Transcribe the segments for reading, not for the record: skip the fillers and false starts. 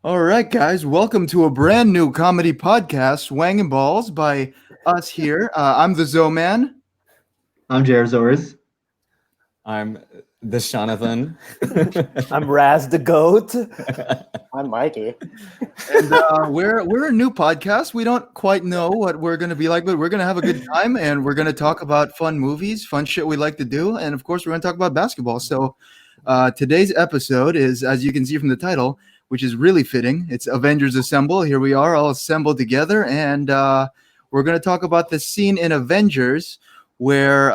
All right, guys, welcome to a brand new comedy podcast, Wang and Balls, by us here. I'm the Zoman. I'm Jarzors. I'm this Jonathan. I'm Raz the Goat. I'm Mikey. And we're a new podcast. We don't quite know what we're going to be like, but we're going to have a good time, and we're going to talk about fun movies, fun shit we like to do, and of course, we're going to talk about basketball. So today's episode is, as you can see from the title, which is really fitting. It's Avengers Assemble. Here we are, all assembled together, and we're going to talk about the scene in Avengers where,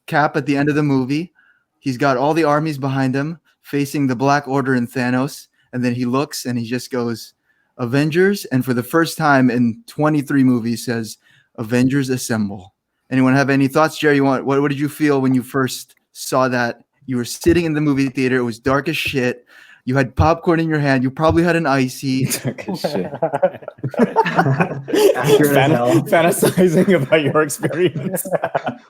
Cap at the end of the movie, he's got all the armies behind him, facing the Black Order and Thanos, and then he looks and he just goes, Avengers, and for the first time in 23 movies says, Avengers Assemble. Anyone have any thoughts, Jerry? What did you feel when you first saw that? You were sitting in the movie theater. It was dark as shit. You had popcorn in your hand. You probably had an icy. Dark as shit. Accurate as hell. Fantasizing about your experience.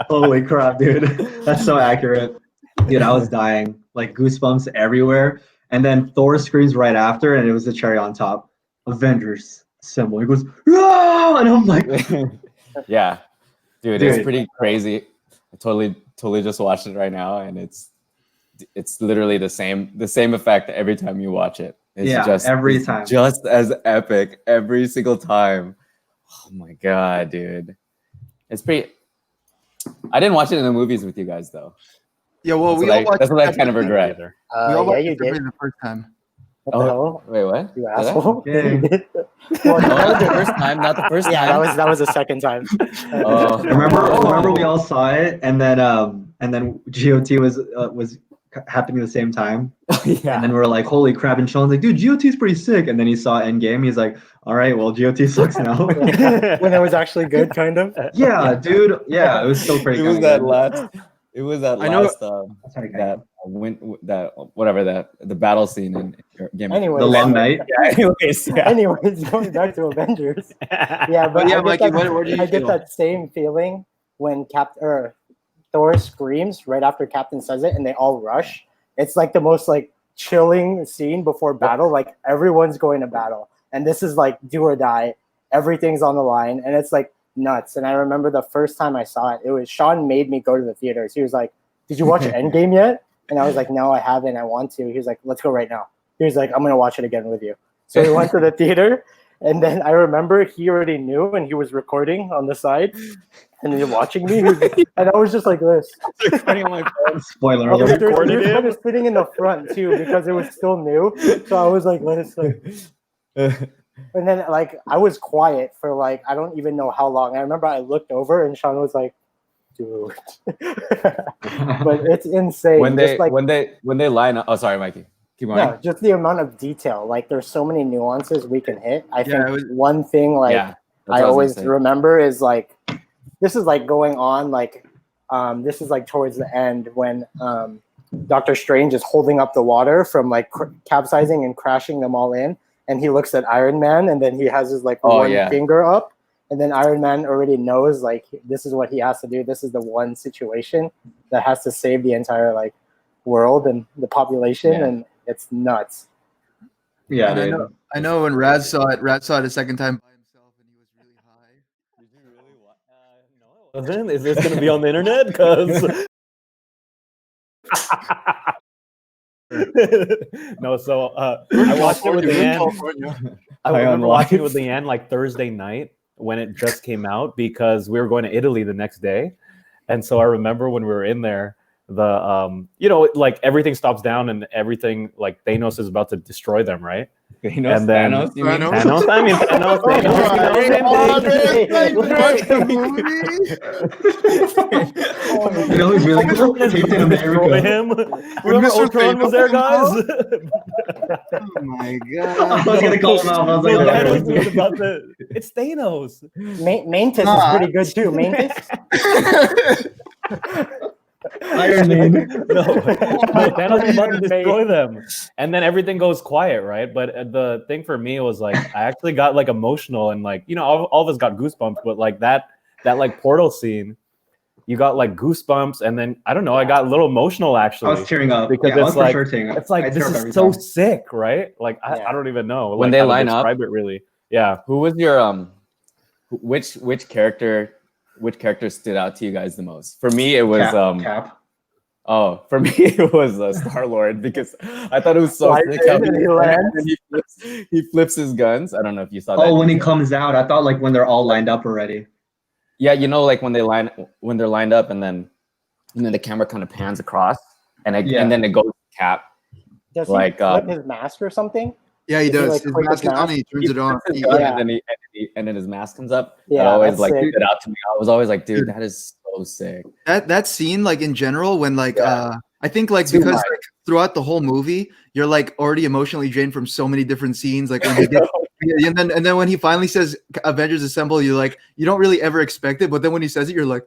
Holy crap, dude. That's so accurate. Dude, I was dying. Like goosebumps everywhere. And then Thor screams right after, and it was the cherry on top. Avengers symbol. He goes, "Ah!" And I'm like, Yeah, dude, it's pretty crazy. I totally just watched it right now, and it's literally the same effect every time you watch it. It's every time. Just as epic every single time. Oh my god, dude. It's pretty. I didn't watch it in the movies with you guys though. Yeah, well, that's what I kind of regret. We all watched you it did. the first time. What the hell? Wait, what? You Did I? asshole. Okay. Oh, that was the first time, not the first time. Yeah, that was the second time. Oh. remember we all saw it, and then GOT was happening at the same time. Yeah. And then we were like, holy crap. And Sean's like, dude, GOT's pretty sick. And then he saw Endgame. He's like, all right, well, GOT sucks now. When it was actually good, kind of. Yeah, dude. Yeah, it was still pretty It good. was that last. It was that I know- last. Sorry, The battle scene in Game. Anyways. The long night. Anyways, going back to Avengers. Yeah, but yeah, I Mikey, get what do you I get feel? that same feeling when Thor screams right after Captain says it, and they all rush. It's like the most like chilling scene before battle. Like everyone's going to battle, and this is like do or die. Everything's on the line, and it's like nuts. And I remember the first time I saw it, it was Sean made me go to the theaters. He was like, "Did you watch Endgame yet?" And I was like, "No, I haven't. I want to." He was like, "Let's go right now." He was like, "I'm gonna watch it again with you." So we went to the theater, and then I remember he already knew, and he was recording on the side, and he was watching me, and I was just like this. Spoiler He was alert. kind of sitting in the front too because it was still new. So I was like, "Let's." And then like I was quiet for like I don't even know how long. I remember I looked over, and Sean was like, "Dude," but it's insane. when Just, like, they line up. Oh, sorry, Mikey. Keep going. no, just the amount of detail. Like, there's so many nuances we can hit. I Yeah, think one thing, like, Yeah, that's what I was always gonna say. remember is, like, this is, like, going on, like, this is, like, towards the end when Doctor Strange is holding up the water from, like, capsizing and crashing them all in. And he looks at Iron Man, and then he has his, like, one finger up. And then Iron Man already knows, like, this is what he has to do. This is the one situation that has to save the entire, like, world and the population. Yeah. And it's nuts. Yeah, And dude. I know when Raz saw it a second time by himself, and he was really high. Did you really watch? No, it wasn't. Is this going to be on the internet? Because no. So I watched it with Leanne. I remember watching it with Leanne like Thursday night when it just came out because we were going to Italy the next day, and so I remember when we were in there. Like everything stops down and everything, like Thanos is about to destroy them, right? Thanos, And then- Thanos, you mean? Thanos, I mean Thanos, You know who's really cool? Captain destroy America. him. Remember Mr. Ultron was there, guys? Oh my I god! was gonna call him out. I was So like, Thanos "Okay." was about to. It's Thanos. Mantis is pretty good too. Mantis. Iron Man. No, Thanos is about to destroy them, and then everything goes quiet, right? But the thing for me was like I actually got like emotional and like all of us got goosebumps, but like that like portal scene you got like goosebumps, and then I don't know, I got a little emotional actually. I was tearing up because I was it's like for sure tearing up. it's like I this tear up is every so time. sick, right? Like I don't even know When like, they how to line up. describe it really. Yeah. Who was your which character stood out to you guys the most? For me, it was Cap. Oh, for me it was Star-Lord because I thought it was so sick how he flips his guns. I don't know if you saw that. Oh, when he comes out, I thought like when they're all lined up already. Yeah, you know, like when they're lined up, and then the camera kind of pans across, and then it goes to Cap. Does like he flip his mask or something? Yeah, he does. like, His click mask is on. He turns it on. His gun, and then his mask comes up. Yeah, that always that's like sick. stood out to me. I was always like, dude, that is so sick. That scene, like in general, when like I think like Too because much. like, throughout the whole movie, you're like already emotionally drained from so many different scenes. Like when he gets, and then when he finally says Avengers Assemble, you like you don't really ever expect it, but then when he says it, you're like,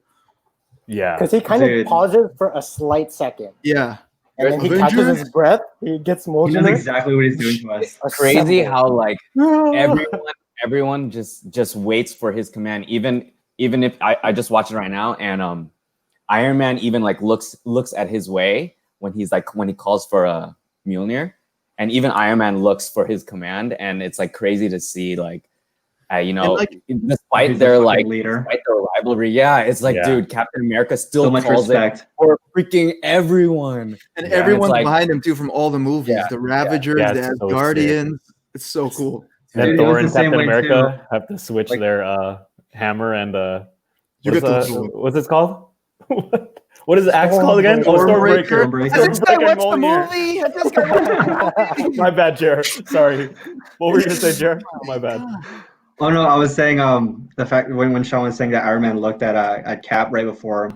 Yeah. Because he kind of pauses for a slight second, yeah. and then he Avengers? catches his breath. He gets He knows emotional. exactly what he's doing to us. Crazy Assemble. how like everyone just waits for his command. Even if I just watched it right now, and Iron Man even like looks at his way when he calls for a Mjolnir, and even Iron Man looks for his command, and it's like crazy to see like you know, like, despite he's their a fucking like leader. despite their rivalry, yeah, it's like dude, Captain America still So much calls respect. it for freaking everyone, And Yeah, everyone's it's like- behind him too from all the movies, Yeah, the Ravagers, yeah, the it's so Asgardians. It's so cool. Then Dude, it Thor was and the same Captain way, America have to switch Like- their hammer and You get the sword. what's it called? What is the axe called again? Oh, Stormbreaker. Stormbreaker. Has this guy Stormbreaker watched the Mjolnir. movie? Has this guy watched the movie? My bad, Jer. Sorry. What were you gonna say, Jer? Oh, my bad. Oh no, I was saying the fact when Sean was saying that Iron Man looked at Cap right before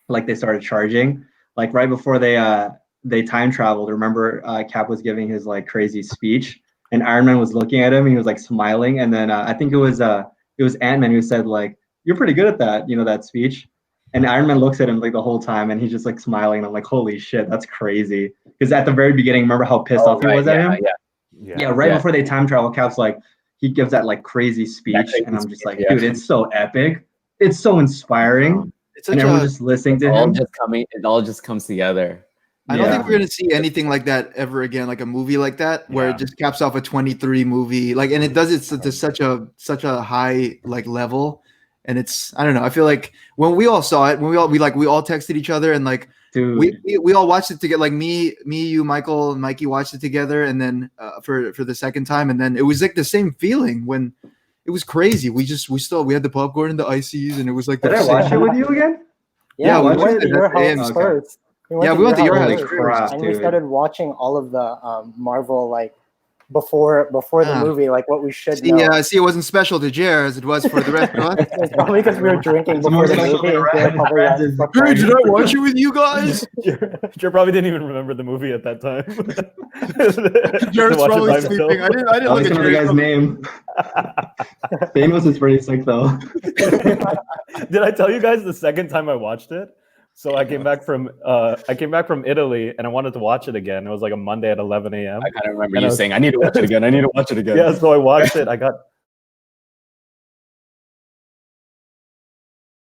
like they started charging, like right before they time traveled. Remember Cap was giving his like crazy speech, and Iron Man was looking at him. He was like smiling, and then I think it was Ant-Man who said like, "You're pretty good at that," that speech. And Iron Man looks at him like the whole time, and he's just like smiling. And I'm like, "Holy shit, that's crazy!" Because at the very beginning, remember how pissed off he was at him? Yeah, right before they time travel, Cap's like, he gives that like crazy speech, and I'm just like, dude, it's so epic, it's so inspiring, It's and such everyone's a, just listening to all him. it all just comes together. I don't think we're gonna see anything like that ever again, like a movie like that, where it just caps off a 23 movie, like, and it does it to such a high like level, and it's I don't know. I feel like when we all saw it, when we all texted each other, and like Dude, we all watched it together, like me, you, Michael, and Mikey watched it together, and then for the second time, and then it was like the same feeling when it was crazy. We had the popcorn and the ices, and it was like did I watch it with you again? Yeah, we we went watched to it your at the end. house Okay. first. We went to your house house first, crap, and we dude. started watching all of the Marvel like before the movie, like what we should know. Yeah, see, it wasn't special to Jer as it was for the rest of us. It's probably because we were drinking It's before more the special movie. than And Jared probably Rad's had is- fucked Hey, up. did I watch it with you guys? Jer probably didn't even remember the movie at that time. Jared's Watch it probably by sleeping. himself. I didn't I look was at gonna the Jared's guy's name. Thanos is pretty sick though. Did I tell you guys the second time I watched it? So I came back from Italy, and I wanted to watch it again. It was like a Monday at 11 a.m. I kind of remember And I you was- saying, "I need to watch it again. I need to watch it again." Yeah, so I watched it. I got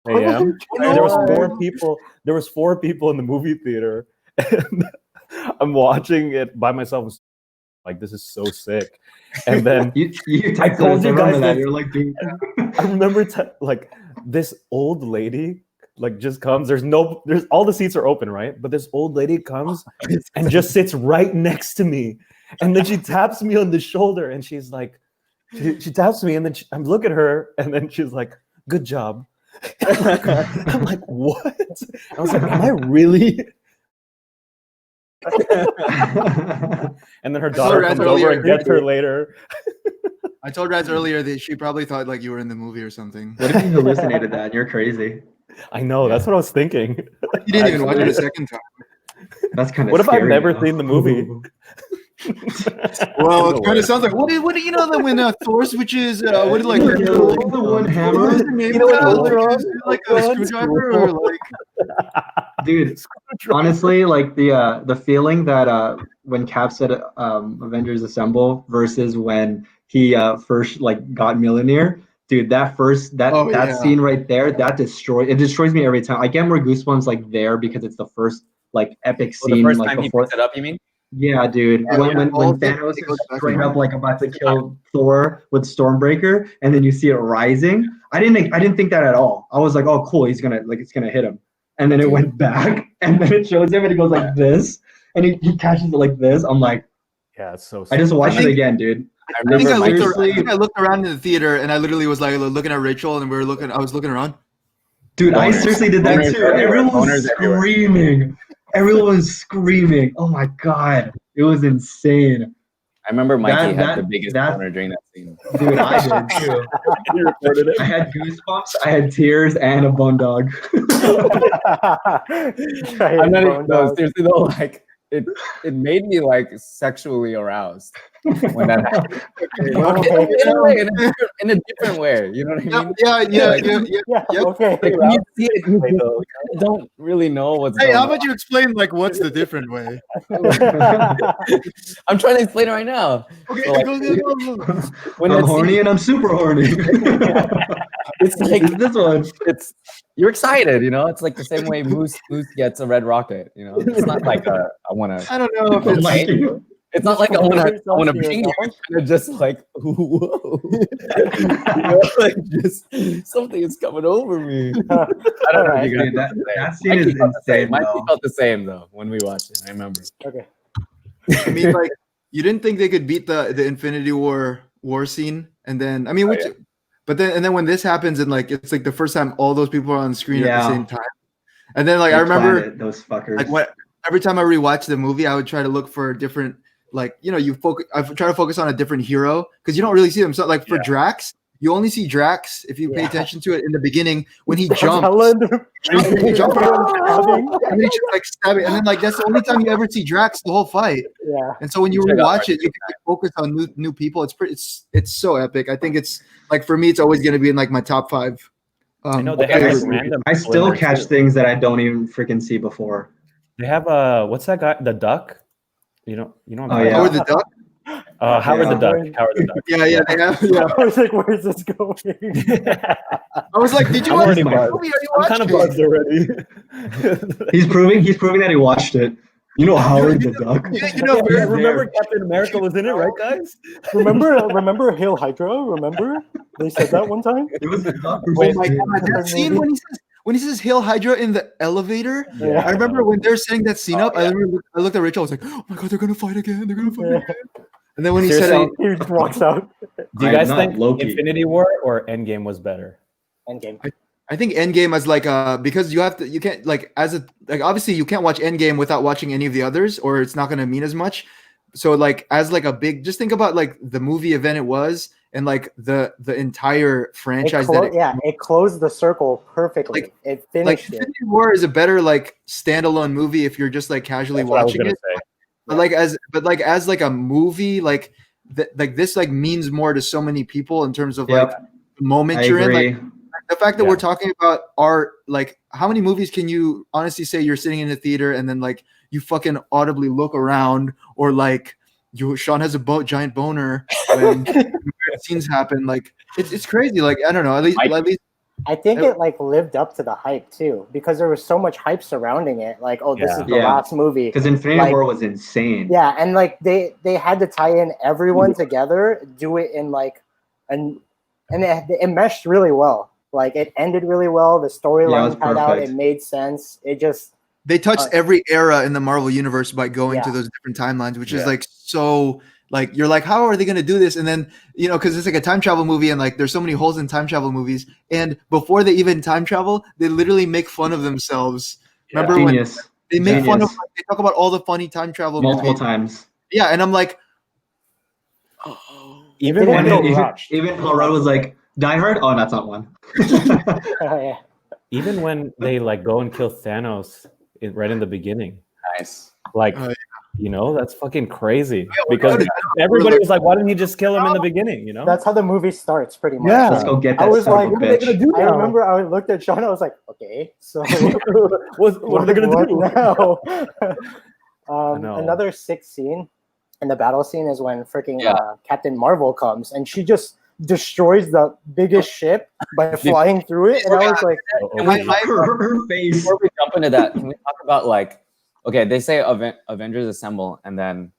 a.m. There was four people. There was four people in the movie theater, and I'm watching it by myself. Like, this is so sick. And then You I texted told us, you remember guys that. this. You're like, dude. I remember like this old lady like just comes. There's all the seats are open, right? But this old lady comes and just sits right next to me, and then she taps me on the shoulder, and she's like, she taps me, and then I look at her, and then she's like, "Good job." I'm like, what? I was like, am I really? And then her daughter Raz comes over earlier- and gets her later. I told Raz earlier that she probably thought like you were in the movie or something. What if you hallucinated that? You're crazy. I know, that's what I was thinking. You didn't even watch it a second time. That's kind of. What if I've scary never now. seen the movie? Well, it kind of sounds like what do you know that when Thor switches what is like the one hammer? what is the name You know of that? what, Like, is it like a screwdriver or like Dude, honestly, like the feeling that when Cap said Avengers Assemble versus when he first like got Mjolnir, Dude, that first that Oh, that yeah. scene right there, that destroys me every time. I get more goosebumps like there because it's the first like epic Well, the scene first like time he before. picks it up, you mean? Yeah, dude. Yeah, When when when he falls it, Thanos he is goes back straight in. up like about to kill Thor with Stormbreaker, and then you see it rising. I didn't think that at all. I was like, oh cool, it's gonna hit him. And then it went back, and then it shows him and he goes like this, and he catches it like this. I'm like, Yeah, it's so. I just sick. watched it think- again, dude. I I think remember I my looked, seriously- I think I looked around in the theater and I literally was like looking at Rachel and I was looking around. Dude, I Boners. seriously did that Boners too. everywhere. Everyone was Boners everywhere. screaming. Everyone was screaming. Oh my god, it was insane. I remember Mikey had That- the biggest that- boner during that scene. Dude, I did too. You reported it. I had goosebumps, I had tears, and a bone dog. I'm not even, no, seriously though, like it made me like sexually aroused when that happened. In a different way, you know what I mean? Yeah. Okay. Like when you see it, you don't really know what's Hey, going how on. about you explain like what's the different way? I'm trying to explain it right now. Okay, So, like, go. when I'm that horny scene- and I'm super horny. it's like It's this one. it's you're excited, you know. It's like the same way Moose gets a red rocket, you know. It's not like I want to. I don't know if I'm it's like, It's not like I want to Yourself. bang you. It's kind of just like whoa, you know, like just something is coming over me. I don't know if you guys. dude, that scene Mikey is felt the same. insane. Mikey Though. felt the same though when we watched it. I remember. Okay. I mean, like, you didn't think they could beat the Infinity War scene, and then I mean, which, yeah. but then when this happens, and like it's like the first time all those people are on the screen at the Yeah. same time, and then like They I remember planned it, those fuckers. like every time I rewatch the movie, I would try to look for different like I try to focus on a different hero because you don't really see them. So like for Drax, you only see Drax if you pay Yeah. attention to it in the beginning when he That's jumps. Helen. He jumps Stabbing. and then he's just like stabbing, and then like that's the only time you ever see Drax the whole fight. Yeah. And so when you Check out rewatch it, you can focus on new people. It's so epic. I think it's like for me, it's always going to be in like my top 5. I know they favorite have movies. like random. I people in still there, catch too. things that I don't even freaking see before. They have what's that guy? The duck. You know. What Oh, I'm yeah. talking Howard the Duck. about? Howard the Yeah. Duck. Howard the Duck. Yeah, they have. Yeah. I was like, where's this going? I was like, did you I'm watch already the buzzed. movie? Are you I'm kind of watching buzzed already. He's proving that he watched it. You know Howard the Duck. Yeah, you know, Yeah, very- remember Captain America was in it, right, guys? remember Hail Hydra? Remember they said that one time? It was Oh my god, that scene when he says Hail Hydra in the elevator. Yeah. I remember when they're setting that scene up. I looked at Rachel. I was like, oh my god, they're gonna fight again. They're gonna fight Yeah. again. And then when he Seriously? said, He just walks out. Do you I'm guys not think Loki. Infinity War or Endgame was better? Endgame. I think Endgame is like because you can't like obviously you can't watch Endgame without watching any of the others or it's not gonna mean as much. So like as like a big just think about like the movie event it was and like the entire franchise It closed the circle perfectly. Like- It like finished it. Infinity War is a better like standalone movie if you're just like casually That's what I was watching gonna it. say. But as like a movie like like this like means more to so many people in terms of Yep. like the moment I you're in. agree. Like, the fact that Yeah. we're talking about art, like how many movies can you honestly say you're sitting in a theater and then like you fucking audibly look around or like Sean has a giant boner when scenes happen. Like it's crazy. Like I don't know. At least I think it like lived up to the hype too because there was so much hype surrounding it. Like, oh, this Yeah. is the Yeah. last movie. Because Infinity Like- War was insane. Yeah, and like they had to tie in everyone together, do it in like and it meshed really well. Like it ended really well. The Yeah, it storyline was tied out. perfect. It made sense. It just they touched every era in the Marvel universe by going to Yeah. those different timelines, which is Yeah. like so like you're like, how are they gonna do this? And then because it's like a time travel movie and like there's so many holes in time travel movies. And before they even time travel, they literally make fun of themselves. Remember when Genius. they make fun of Genius. they talk about all the funny time travel Multiple movies. times. Yeah, and I'm like, Even It when didn't they, feel rushed. Even Paul Rudd was like, Die Hard? Oh, that's not one. yeah. even when they like go and kill Thanos right in the beginning, Nice. like Oh, that's fucking crazy we're because good. everybody was like, why didn't he just kill him in the beginning? That's how the movie starts, pretty much. Yeah. Let's go get I that was son like, of a what are they bitch. do I remember I looked at Sean. I was like, okay, so what are they gonna do now? know. Another sick scene in the battle scene is when freaking Yeah. Captain Marvel comes and she just destroys the biggest ship by flying through it, and I was like, Her face. Before we jump into that, can we talk about like, okay, they say Avengers assemble and then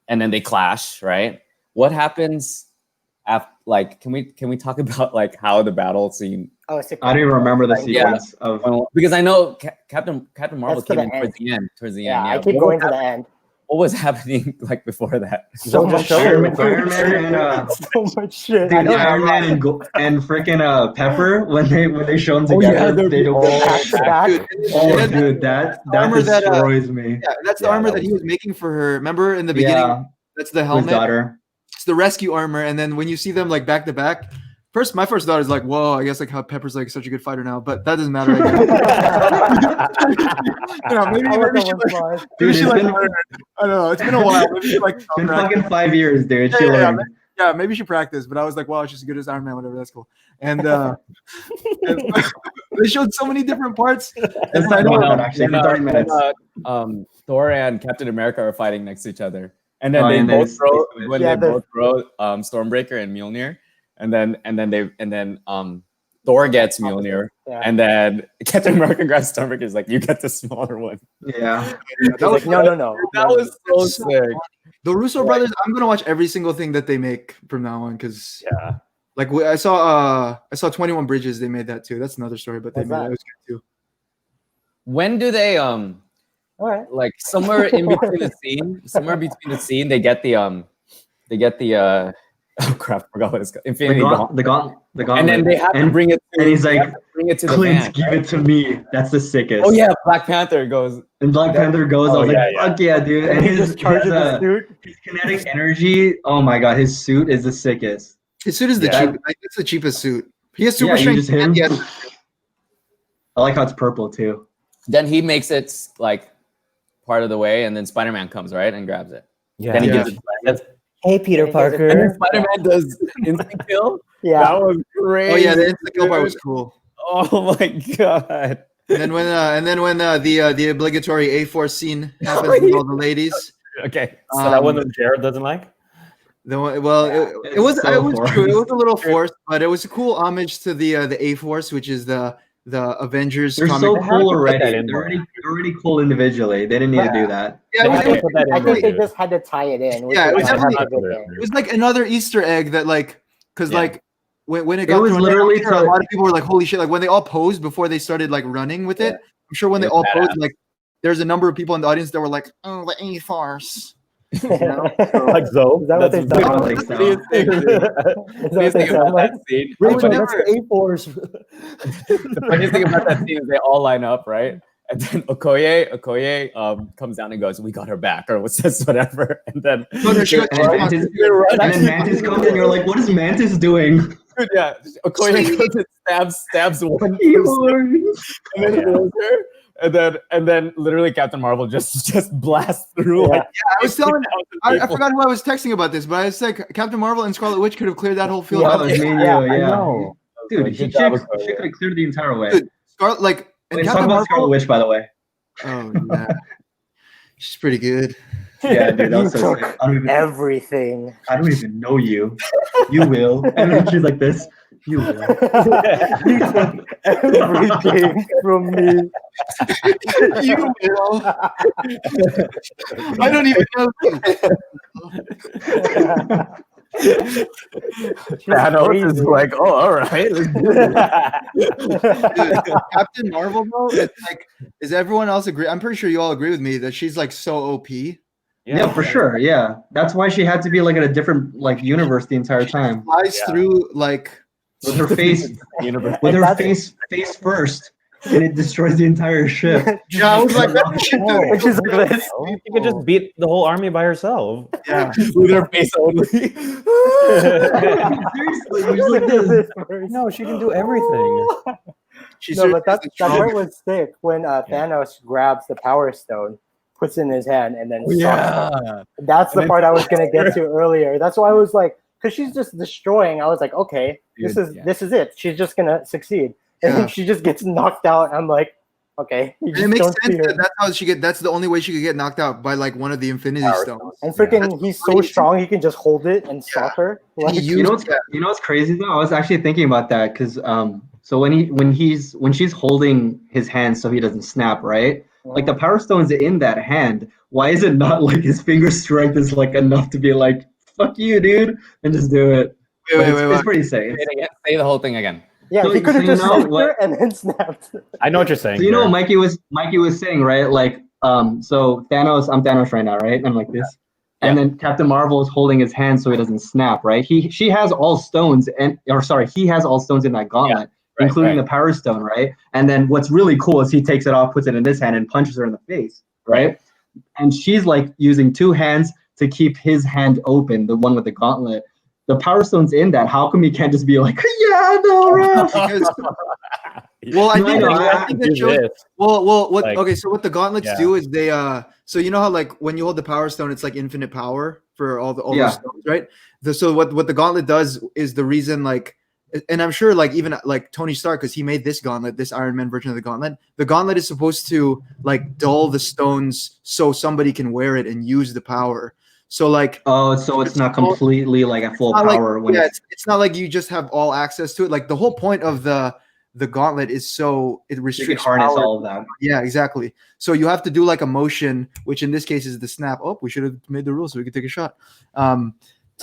they clash, right? What happens after? Like, can we talk about like how the battle scene? oh, it's a I don't even remember the Yeah. sequence of. Because I know Captain Marvel That's to came the in towards the end. yeah, I Yeah, keep going to the end. what was happening like before that? So much shit. Iron Man and So much shit. dude, I don't Iron know. Man and freaking Pepper when they show them Oh, yeah, together, they don't. Back to back. Dude, Oh, yeah, dude, that armor that, destroys me. yeah, that's the Yeah, armor that that he was- was making for her. Remember in the beginning? Yeah, That's the his helmet. daughter. It's the rescue armor, and then when you see them like back to back, my first thought is like, whoa, I guess like how Pepper's like such a good fighter now, but that doesn't matter. You know, maybe I let maybe that she one like, fly. maybe Dude, she it's like been- learned. I don't know. It's been a while. Maybe she like It's been fucking practiced. 5 years, dude. She Yeah, yeah, learned. Yeah, maybe she practiced, but I was like, wow, she's as good as Iron Man, whatever. That's cool. And, and they showed so many different parts. It's I not know- going on actually for 30 minutes. Thor and Captain America are fighting next to each other, and then Oh, they and both they- throw Yeah, they both throw Stormbreaker and Mjolnir, and then Thor gets Mjolnir, Yeah. and then Captain America grabs Stormbreaker. Is like, you get the smaller one. Yeah. He's like, no. That was so So sick. The Russo brothers, I'm gonna watch every single thing that they make from now on because Yeah. like I saw 21 Bridges, they made that too. That's another story, but they What's made that? it was good too. When do they All right. like somewhere in between the scene, they get the oh crap, I forgot what it's called. Infinity Gauntlet. The gauntlet. And then they have to bring it to, and he's they like, have to bring it to the Clint, van. give it to me. That's the sickest. Oh yeah, Black Panther goes. And Black Panther goes, I Oh, was yeah, like, yeah. fuck yeah, dude. And And he his, just charges the suit. his kinetic energy, oh my god, his suit is the sickest. His suit is the Yeah. cheap. Like, it's the cheapest suit. He has super Yeah, you strength. just hit and him. he has- I like how it's purple too. Then he makes it like part of the way, and then Spider-Man comes right and grabs it. Yeah. Then he Yeah. gives it. Hey, Peter And he gives it- And then Parker. Spider-Man does instant kill. Yeah. That was crazy. Oh yeah, the instant kill part was dude. cool. Oh my god. And then when the obligatory A-Force scene happens with all the ladies. Okay. So that one that Jared doesn't like? The one, well, It's it was so true. It was forced. a little forced, but it was a cool homage to the A-Force, which is the Avengers. They're comic. so They had to cool put already. that in They're there. already cool individually. They didn't need to do that. Yeah, They it was, had it to was- put that in I think there, they dude. just had to tie it in. which Yeah, it is was like definitely- a good thing. it was like another Easter egg that like, because Yeah. like when it got was thrown in, literally I'm sure a lot of people were like, "Holy shit!" Like when they all posed before they started like running with it. I'm sure when It they all was posed, like there's a number of people in the audience that were like, "Oh, the A-Force." Like Zoe? Is that what they That's- thought? I don't think so. Is that what Funniest they thing about sound like? that scene. Rachel, whenever- that's the A-Force. The funniest thing about that scene is they all line up, right? And then Okoye comes down and goes, "We got her back," or says whatever. And then No, no, she got- And then Mantis comes and you're like, what is Mantis doing? yeah, Okoye goes and stabs one person, You and then kills her. And then literally Captain Marvel just blasts through. Yeah. Like, I was telling. 50,000 I people. forgot who I was texting about this, but I said Captain Marvel and Scarlet Witch could have cleared that whole field. Yeah. out. Oh, it's me and Yeah, you, I yeah. know. Dude, Like, she good job, could Okoye. have cleared the entire way. Dude, Scarlet, like, and Let's talk Captain about Marvel. Scarlet Witch, by the way. Oh yeah, she's pretty good. Yeah, dude, that was You so took sick. I everything. don't even know you. You will. And then she's like this. You will. You took everything from me. You will. I don't even know. Thanos is like, "Oh, all right." let's do it." Dude, Captain Marvel, though, it's like, is everyone else agree? I'm pretty sure you all agree with me that she's like so OP. Yeah, for sure. Yeah. That's why she had to be like in a different like universe the entire time. Flies Yeah. through like. With her face Universe. with her That's- face first. And it destroys the entire ship. Yeah, I was like, that shit, dude. And she's like this. She could just beat the whole army by herself. Yeah. With her face only. Seriously, she's like this. No, she can do everything. She's No, but seriously that part strong. was sick when Thanos grabs the Power Stone, puts it in his hand, and then sucks it. Yeah. That's the And part I was gonna get to earlier. That's why I was like, because she's just destroying. I was like, okay, Dude, this yeah. is it. She's just gonna succeed, and Yeah. then she just gets knocked out. I'm like, Okay, you And just it makes don't see sense her. that that's how she get. That's the only way she could get knocked out by like one of the Infinity Power Stones. And freaking, he's so crazy. strong he can just hold it and stalk her. Like, He You know used what's crazy though? I was actually thinking about that because so when she's holding his hand so he doesn't snap, right? Like the Power Stone's in that hand. Why is it not like his finger strength is like enough to be like fuck you, dude, and just do it? But it's pretty sick. Say it again. Say the whole thing again. yeah, So- he could have so you just know stalked what- her and then snapped. I know what you're saying. So you know what Jared. Mikey was saying, right? Like so Thanos, I'm Thanos right now, right? And I'm like this. And then Captain Marvel is holding his hand so he doesn't snap, right? She has all stones he has all stones in that gauntlet, including the Power Stone, right? And then what's really cool is he takes it off, puts it in his hand, and punches her in the face, right? And she's like using two hands to keep his hand open, the one with the gauntlet. The Power Stone's in that. How come he can't just be like, yeah, no, ref? because well, I No, I think know, I think that Do shows. this. Well, what? Like- Okay, so what the gauntlets Yeah. do is they So you know how like when you hold the Power Stone, it's like infinite power for all Yeah. those stones, right? So what the gauntlet does is the reason like, and I'm sure like even like Tony Stark, because he made this gauntlet, this Iron Man version of the gauntlet. The gauntlet is supposed to like dull the stones so somebody can wear it and use the power. So like Oh, so it's not completely like at full not like- power when yeah, it's it's not like you just have all access to it. Like the whole point of the gauntlet is so it you can restricts harness power. all of that. Yeah, exactly. So you have to do like a motion, which in this case is the snap. Oh, we should have made the rules so we could take a shot. All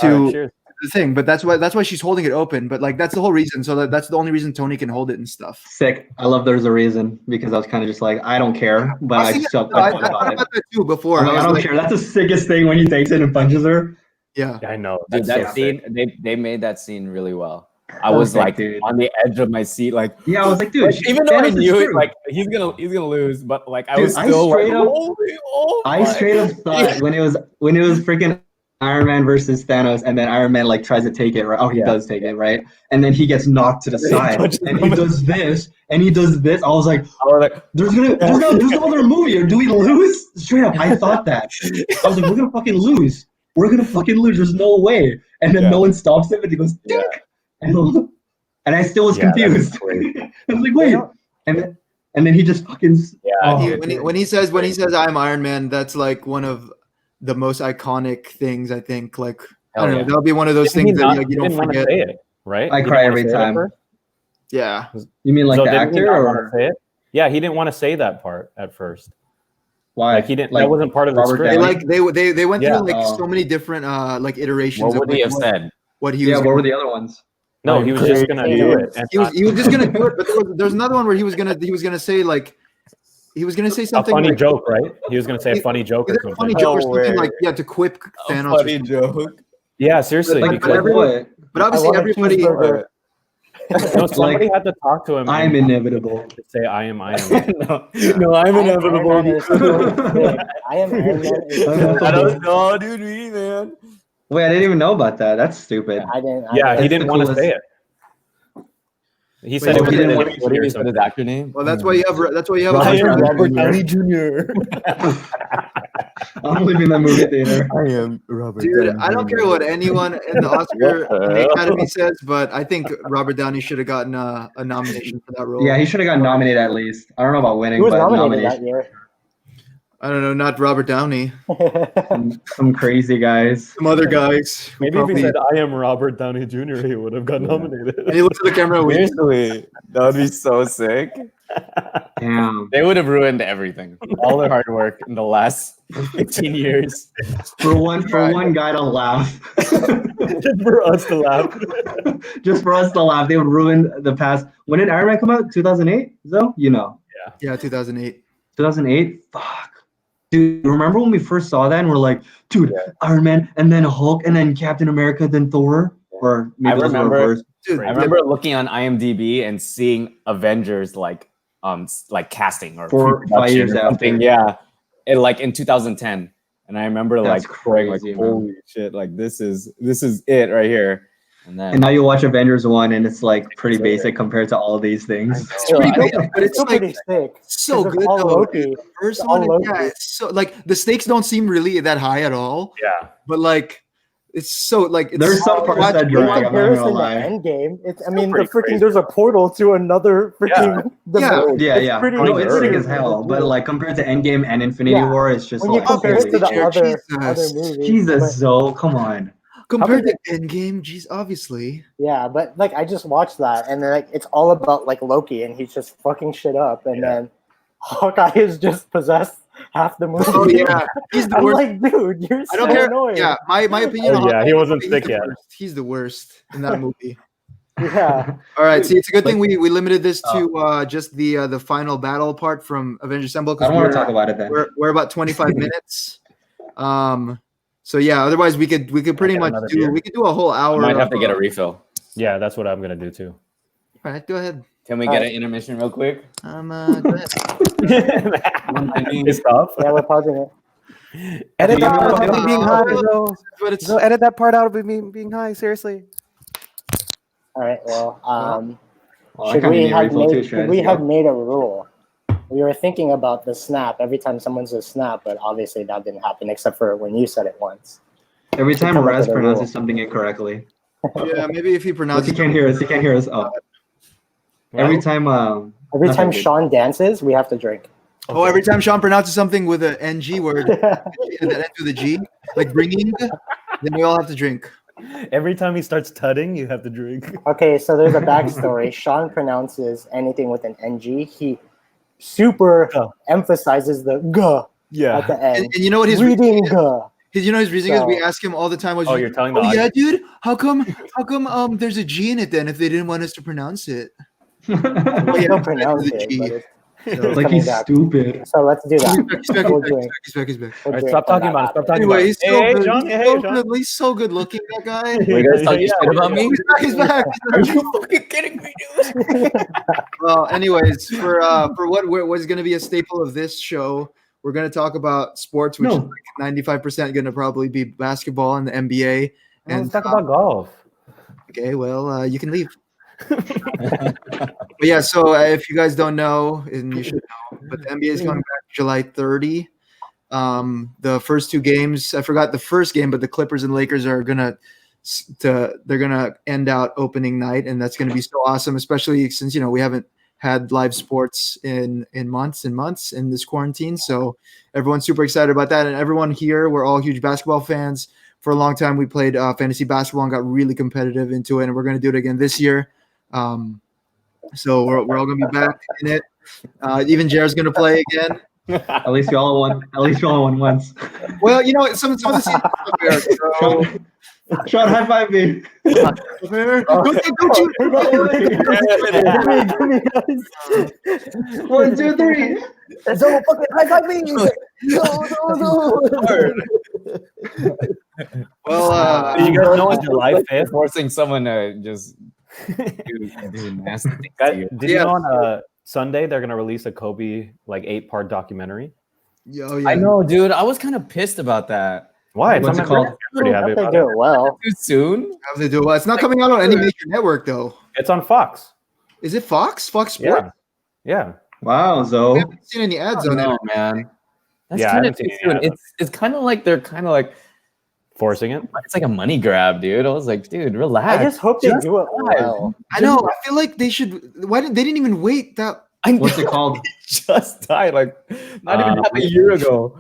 To right, cheers. the thing, but that's why she's holding it open. But like that's the whole reason. So that's the only reason Tony can hold it and stuff. Sick. I love there's a reason because I was kind of just like, I don't care, but I just felt I fun thought about it. about that too before. I'm like, I I was don't like, care. That's the sickest thing when he takes it and punches her. yeah. I know. Dude, That's that so scene, sick. they made that scene really well. I was Perfect, like dude. on the edge of my seat, like Yeah, I was like, dude, even though I Thanos is knew it, true. like he's gonna lose, but like I Dude, was I still straight like, up- I my- straight up thought when it was freaking Iron Man versus Thanos, and then Iron Man like tries to take it, right? Oh, he does take it, right? And then he gets knocked to the side, punches and him. he does this, and he does this. I was like, I was like, there's no other movie, or do we lose? Straight up, I thought that. I was like, we're gonna fucking lose. We're gonna fucking lose. There's no way. And then no one stops him, and he goes, Yeah. Dink! And I still was Yeah, that's confused. crazy. I was like, wait. And then he just fucking. Yeah, He- dude. when he says I'm Iron Man, that's like one of the most iconic things. I think like I don't know. yeah. That'll be one of those Didn't he things that not- like, you he don't didn't want to forget. say it, right? I He cry didn't wanna every say it at time. first? Yeah. You mean like So the didn't he actor, not wanna or say it? Yeah, he didn't want to say that part at first. why? Like he didn't. That wasn't part of the Robert script. They Downey? like they went Yeah. through like Oh. so many different like iterations What of would like, he have said? what he Yeah, was what were the other ones? No, he was just gonna do it. And he was just gonna do it, but there's another one where he was gonna say like he was gonna say a something funny like, joke, right? He was gonna say a funny joke or either a something. funny joke or No something way. like to quip Thanos. or something. joke. Yeah, seriously. Like, because, What? But obviously want a everybody cheeseburger. no, somebody had to talk to him. I'm and inevitable. say, "I am Iron Man." no, I'm I am Iron Man is so sick. I am Iron Man is so I don't sick. know, dude, me, man. Wait, I didn't even know about that. That's stupid. I didn't. Yeah, he That's didn't the want to coolest- say it. He said Wait, it was he didn't in want- the What did he or say his something. actor name? Well, that's why you have a Robert Robert Downey Downey Jr. I'm leaving the movie theater. I am Robert. Dude, I don't care what anyone in the Oscar What the hell? Academy says, but I think Robert Downey should have gotten a nomination for that role. Yeah, he should have got nominated at least. I don't know about winning, He was but nominated that nomination. year. I don't know, not Robert Downey. Some crazy guys. Some other guys. who Maybe if he probably- said, "I am Robert Downey Jr.," he would have got nominated. and he looks at the camera. and we- Seriously, that would be so sick. Damn. They would have ruined everything. All their hard work in the last 15 years. For one guy to laugh. Just for us to laugh. Just for us to laugh. They would ruin the past. When did Iron Man come out? 2008? So you know. Yeah, 2008. 2008? Fuck. Dude, remember when we first saw that and we're like, dude, Iron Man and then Hulk and then Captain America, then Thor? Or maybe I it was remember- reversed. Dude, I remember looking on IMDb and seeing Avengers like casting or 4 5 pre-production years or something. after. Yeah, like in 2010, and I remember That's like going like, crazy, man. holy shit, like this is it right here. And then And now you watch Avengers 1 and it's like pretty basic compared to all these things. it's pretty I know, basic, but it's still like pretty sick. so 'Cause it's good all though. Loki. The first It's all one, Loki. yeah, it's so like the stakes don't seem really that high at all. Yeah. But like It's so like it's There's some parts that In drag. I'm not comparison gonna to lie. Endgame, I mean, pretty crazy. there's a portal to another freaking. dimension. Yeah. pretty No, it's sick weird. as hell. But like compared to Endgame and Infinity Yeah. War, it's just When you like compare it holy to the shit. other movies. Jesus, but- Zoe, come on. compared to Endgame. Geez, obviously. Yeah, but like I just watched that, and then like it's all about like Loki, and he's just fucking shit up, and then Hawkeye is just possessed half the movie. Oh yeah, he's the I'm worst. like, dude, you're I don't so care. annoying. Yeah, my opinion. Oh, on yeah, Hawkeye, he wasn't he's sick the yet. worst. He's the worst in that movie. Yeah. All right, see, it's a good thing we limited this to just the final battle part from Avengers Assemble I because don't want to talk about it then. we're about 25 minutes. So yeah, otherwise we could pretty get much another do beer? we could do a whole I hour. might have to of, get a refill. Yeah, that's what I'm gonna do too. All right, go ahead. Can we get an intermission real quick? Go ahead. It's tough. Yeah, we're pausing it. Edit that part out of Oh, me being high, though. That's what it's. No, edit that part out of me being high. Seriously. All right. Well, Well, I should kinda we need a have refill too, made Shreds, should we yeah. have made a rule? We were thinking about the snap every time someone says snap, but obviously that didn't happen except for when you said it once. Every time come up Raz with a pronounces rule. something incorrectly. Yeah, maybe if he Look, pronounces. he can't hear us. He can't hear us. Oh. Every time. Every nothing time good. Sean dances, we have to drink. Oh, every time Sean pronounces something with an NG word that ends with a G, like bringing, then we all have to drink. Every time he starts tutting, you have to drink. Okay, so there's a backstory. Sean pronounces anything with an NG. He super emphasizes the g at the end. And you know what his reading reason g. his reason is? We So- ask him all the time. Oh, you're telling the Oh yeah, audience? dude. How come there's a G in it then if they didn't want us to pronounce it? We don't pronounce it, but it's Like coming he's back. stupid. So let's do that. He's back, We'll he's drink. back, he's back. We'll All right, drink stop when talking that about it. Stop happens. talking Anyway, about he's it. so Hey, good. John. He's Hey, so John. good. He's so good looking, that guy. Were you guys talking shit about me? He's back. Are you fucking kidding me, dude? Well, anyways, for what was going to be a staple of this show, we're going to talk about sports, which is No. like 95% going to probably be basketball and the NBA. Let's And talk about golf. okay, well, you can leave. But yeah, so if you guys don't know, and you should know, but the NBA is coming back July 30. The first two games, I forgot the first game, but the Clippers and Lakers are they're gonna end out opening night, and that's gonna be so awesome, especially since we haven't had live sports in months and months in this quarantine. So everyone's super excited about that, and everyone here, we're all huge basketball fans. For a long time, we played fantasy basketball and got really competitive into it, and we're gonna do it again this year. So we're all gonna be back in it. Even Jared's gonna play again. At least you all won. At least you all won once. Well, some of the same stuff here. So, Sean, high five me. don't you? Give me, guys. 1, 2, 3. So fucking high five me. No. Well, You guys know on July 5th? Forcing someone to just do nasty things to you. Did you know on Sunday they're gonna release a Kobe 8-part documentary? oh, yeah. I know, dude. I was kind of pissed about that. Why? What's on it my called? list. I'm pretty happy They about do it. it well. Too soon? How they do? Well, it's not coming out on any major network though. It's on Fox. Is it Fox? Fox Sports? Yeah. Wow, We Zoe. haven't seen any ads Oh, on it. no, man. That's Yeah, I kind haven't of too seen any soon. of It's kind of like they're kind of like Forcing it. it's like a money grab, dude. I was like, dude, relax. I just hope they Just do it relax. well. I know. I feel like they should. Why didn't they didn't even wait that? I know. What's it called? Just died like not even half a year ago.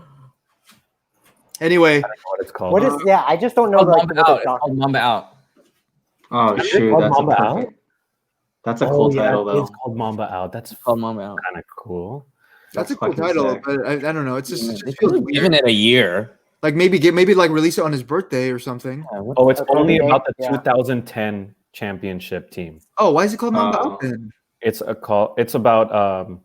Anyway, I don't know what it's called. What is? Yeah, I just don't know. Called Like, Mamba what out. the It's doc- called Mamba out. Oh Is it shoot, called that's Mamba a Out? perfect. That's a cool title though. It's called Mamba Out. That's Called Mamba out. kind of cool. that's a That's cool fucking title, sick. but I don't know. It's just, it They just feels could have given weird. it a year. Like maybe like release it on his birthday or something. Oh, it's That's only okay, about the yeah. 2010 championship team. Oh, why is it called Mamba Oh. Out then? It's about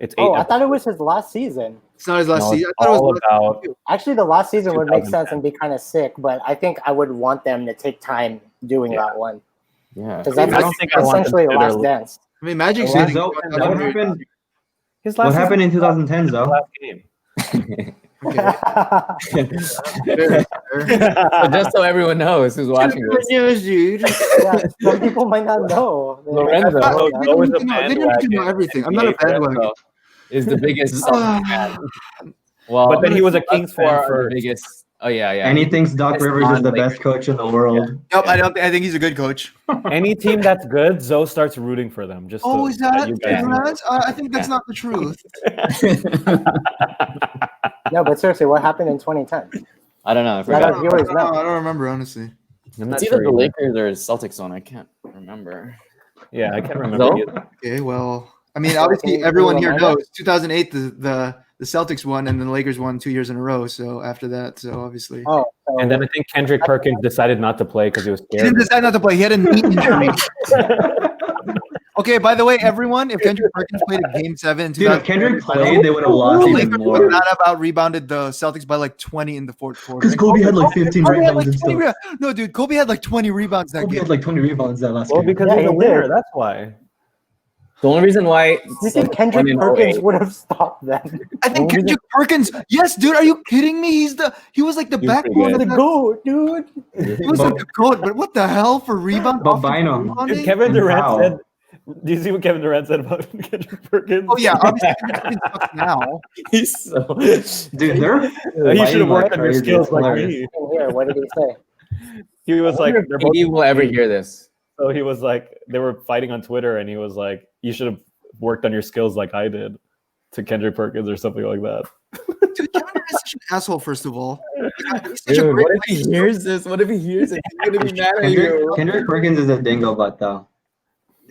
it's 8 Oh, I thought it was his last season. It's not his last No, season. it's I thought it all was about Actually, the last season would make sense 2010. and be kind of sick, but I think I would want them to take time doing that one Yeah. because I that's don't think I want them essentially to Last literally- Dance. I mean, Magic Well, City. Zoe, what happened? his What last happened in season, 2010, his Zoe? last game. Fair, fair. So just so everyone knows who's watching this, Yes, dude. Yeah, some people might not know. They might Lorenzo. not know They that. don't was need a to know- they don't need to know bandwagon everything. I'm not a NBA bandwagon. Lorenzo is the biggest. Ah, Well, But then he was a Kings us four fan are for the biggest Oh yeah. And he thinks Doc It's Rivers is the non-Lakers. best coach in the world. Nope, I don't. I think he's a good coach. Any team that's good, Zoe starts rooting for them. Just Oh, to is that let you guys know. Reds? I think that's not the truth. No, but seriously, what happened in 2010? I don't know. I Let forgot. our viewers know. I don't remember honestly. I'm not It's either sure the either. Lakers or Celtics one. I can't remember. Yeah, I can't remember. Zoe? Either. Okay, well, I mean, Can obviously you everyone here remind us? knows 2008 the Celtics won and then the Lakers won 2 years in a row. So after that, so obviously Oh, so And then I think Kendrick Perkins decided not to play because he was he didn't scared. decide not to play. He had a knee injury. Okay, by the way, everyone, if Kendrick Perkins played a Game 7 in Dude, if 2008, Kendrick played, they would have lost the even Lakers would more. not have out rebounded the Celtics by like 20 in the fourth quarter. Because Kobe had like 15 Kobe had rebounds like and 20 stuff. No, dude, Kobe had like 20 rebounds that Kobe game. had like 20 rebounds that last Well, game. because Yeah, he's a he winner. did. That's why. The only reason why you think Celtics Kendrick won in Perkins 08 would have stopped them? I think Kendrick Perkins. Yes, dude, are you kidding me? He was like the He was backbone pretty of The the goat, dude. He was like the goat, but what the hell for rebound? But offensive Bynum. rebounding? Dude, Kevin And Durant how? said. Do you see what Kevin Durant said about Kendrick Perkins? Oh yeah, obviously Kendrick Perkins sucks now. He's so. Dude, they're You should have fighting worked like on your crazy. skills It's like hilarious. me. In here, what did he say? He was like, they're both He will ever hear this. So he was like, they were fighting on Twitter, and he was like, "You should have worked on your skills like I did," to Kendrick Perkins or something like that. Dude, Kevin Durant is such an asshole. First of all, he's such a Dude, great what if he hears this? What if he hears it? He's gonna be mad at you. Kendrick Perkins is a dingo butt, though.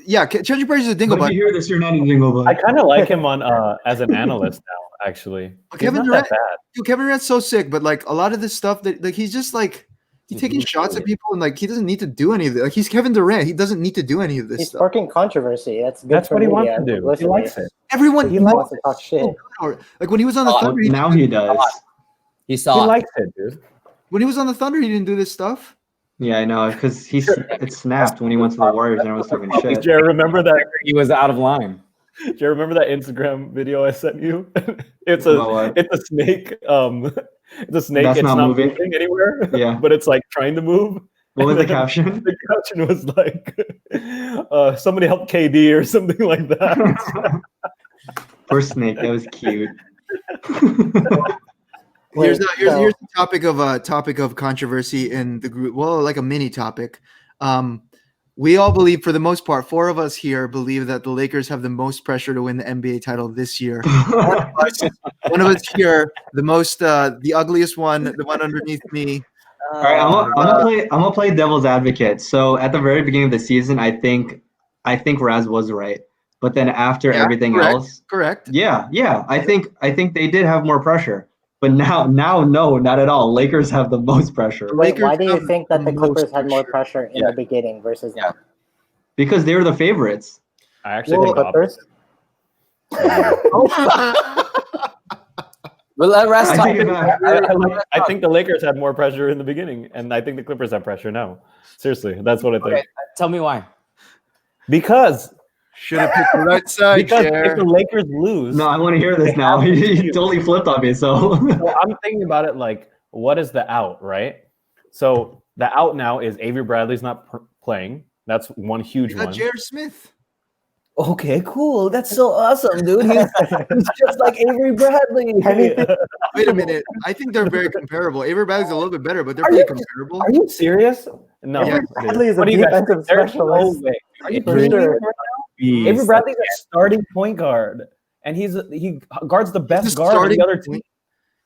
Yeah, Kendrick Perkins is a dingo, But if but you hear this, you're not a dingo I butt. kind of like him on as an analyst now. Actually, he's Kevin not Durant- that bad. dude, Kevin Durant's so sick. But like a lot of this stuff that like he's just like he's taking shots at people and like he doesn't need to do any of it. Like he's Kevin Durant. He doesn't need to do any of this He's stuff. sparking controversy. That's good That's for what he media. wants to do. He Publicity. likes it. Everyone He wants to talk shit. Like when he was on the Oh, Thunder, Now he does. He He saw. likes it, dude. when he was on the Thunder, he didn't do this stuff. Yeah, I know, because it snapped when he went to the Warriors and I was talking shit. Jared, remember that? He was out of line. Jared, remember that Instagram video I sent you? It's About what? a snake. It's a snake. That's It's not not moving. moving anywhere. Yeah. but it's like trying to move. What was the And then caption? The caption was like, "Somebody help KD" or something like that. Poor snake. That was cute. Here's Wait, the topic of controversy in the group. Well, like a mini topic. We all believe, for the most part, four of us here believe that the Lakers have the most pressure to win the NBA title this year. One of us here, the ugliest one, the one underneath me. All right, I'm gonna play devil's advocate. So at the very beginning of the season, I think Raz was right, but then after Yeah, everything correct, else, correct. yeah, I think they did have more pressure, but now no, not at all. Lakers have the most pressure Wait, Lakers why do you have think that the most Clippers had more pressure. pressure in the beginning versus now? because they were the favorites. I actually The think the Clippers? But let Ras I talk. take it back. I think the Lakers had more pressure in the beginning, and I think the Clippers have pressure now. Seriously, that's what I think. Okay, tell me why. Because Should have picked the right side, if Chair. the Lakers lose, No, I want to hear this now. He totally flipped on me. So so I'm thinking about it like, what is the out, right? So the out now is Avery Bradley's not playing. That's one huge You got one. Jared Smith. Okay, cool. That's so awesome, dude. He's just like Avery Bradley. Wait a minute. I think they're very comparable. Avery Bradley's a little bit better, but they're Are pretty you- comparable. Are you serious? No. Yeah, dude. Bradley is a What do you guys defensive think? There's no specialist. way. Are you For kidding me sure. right now? Avery Bradley's a starting point guard, and he guards the best guard on the other team.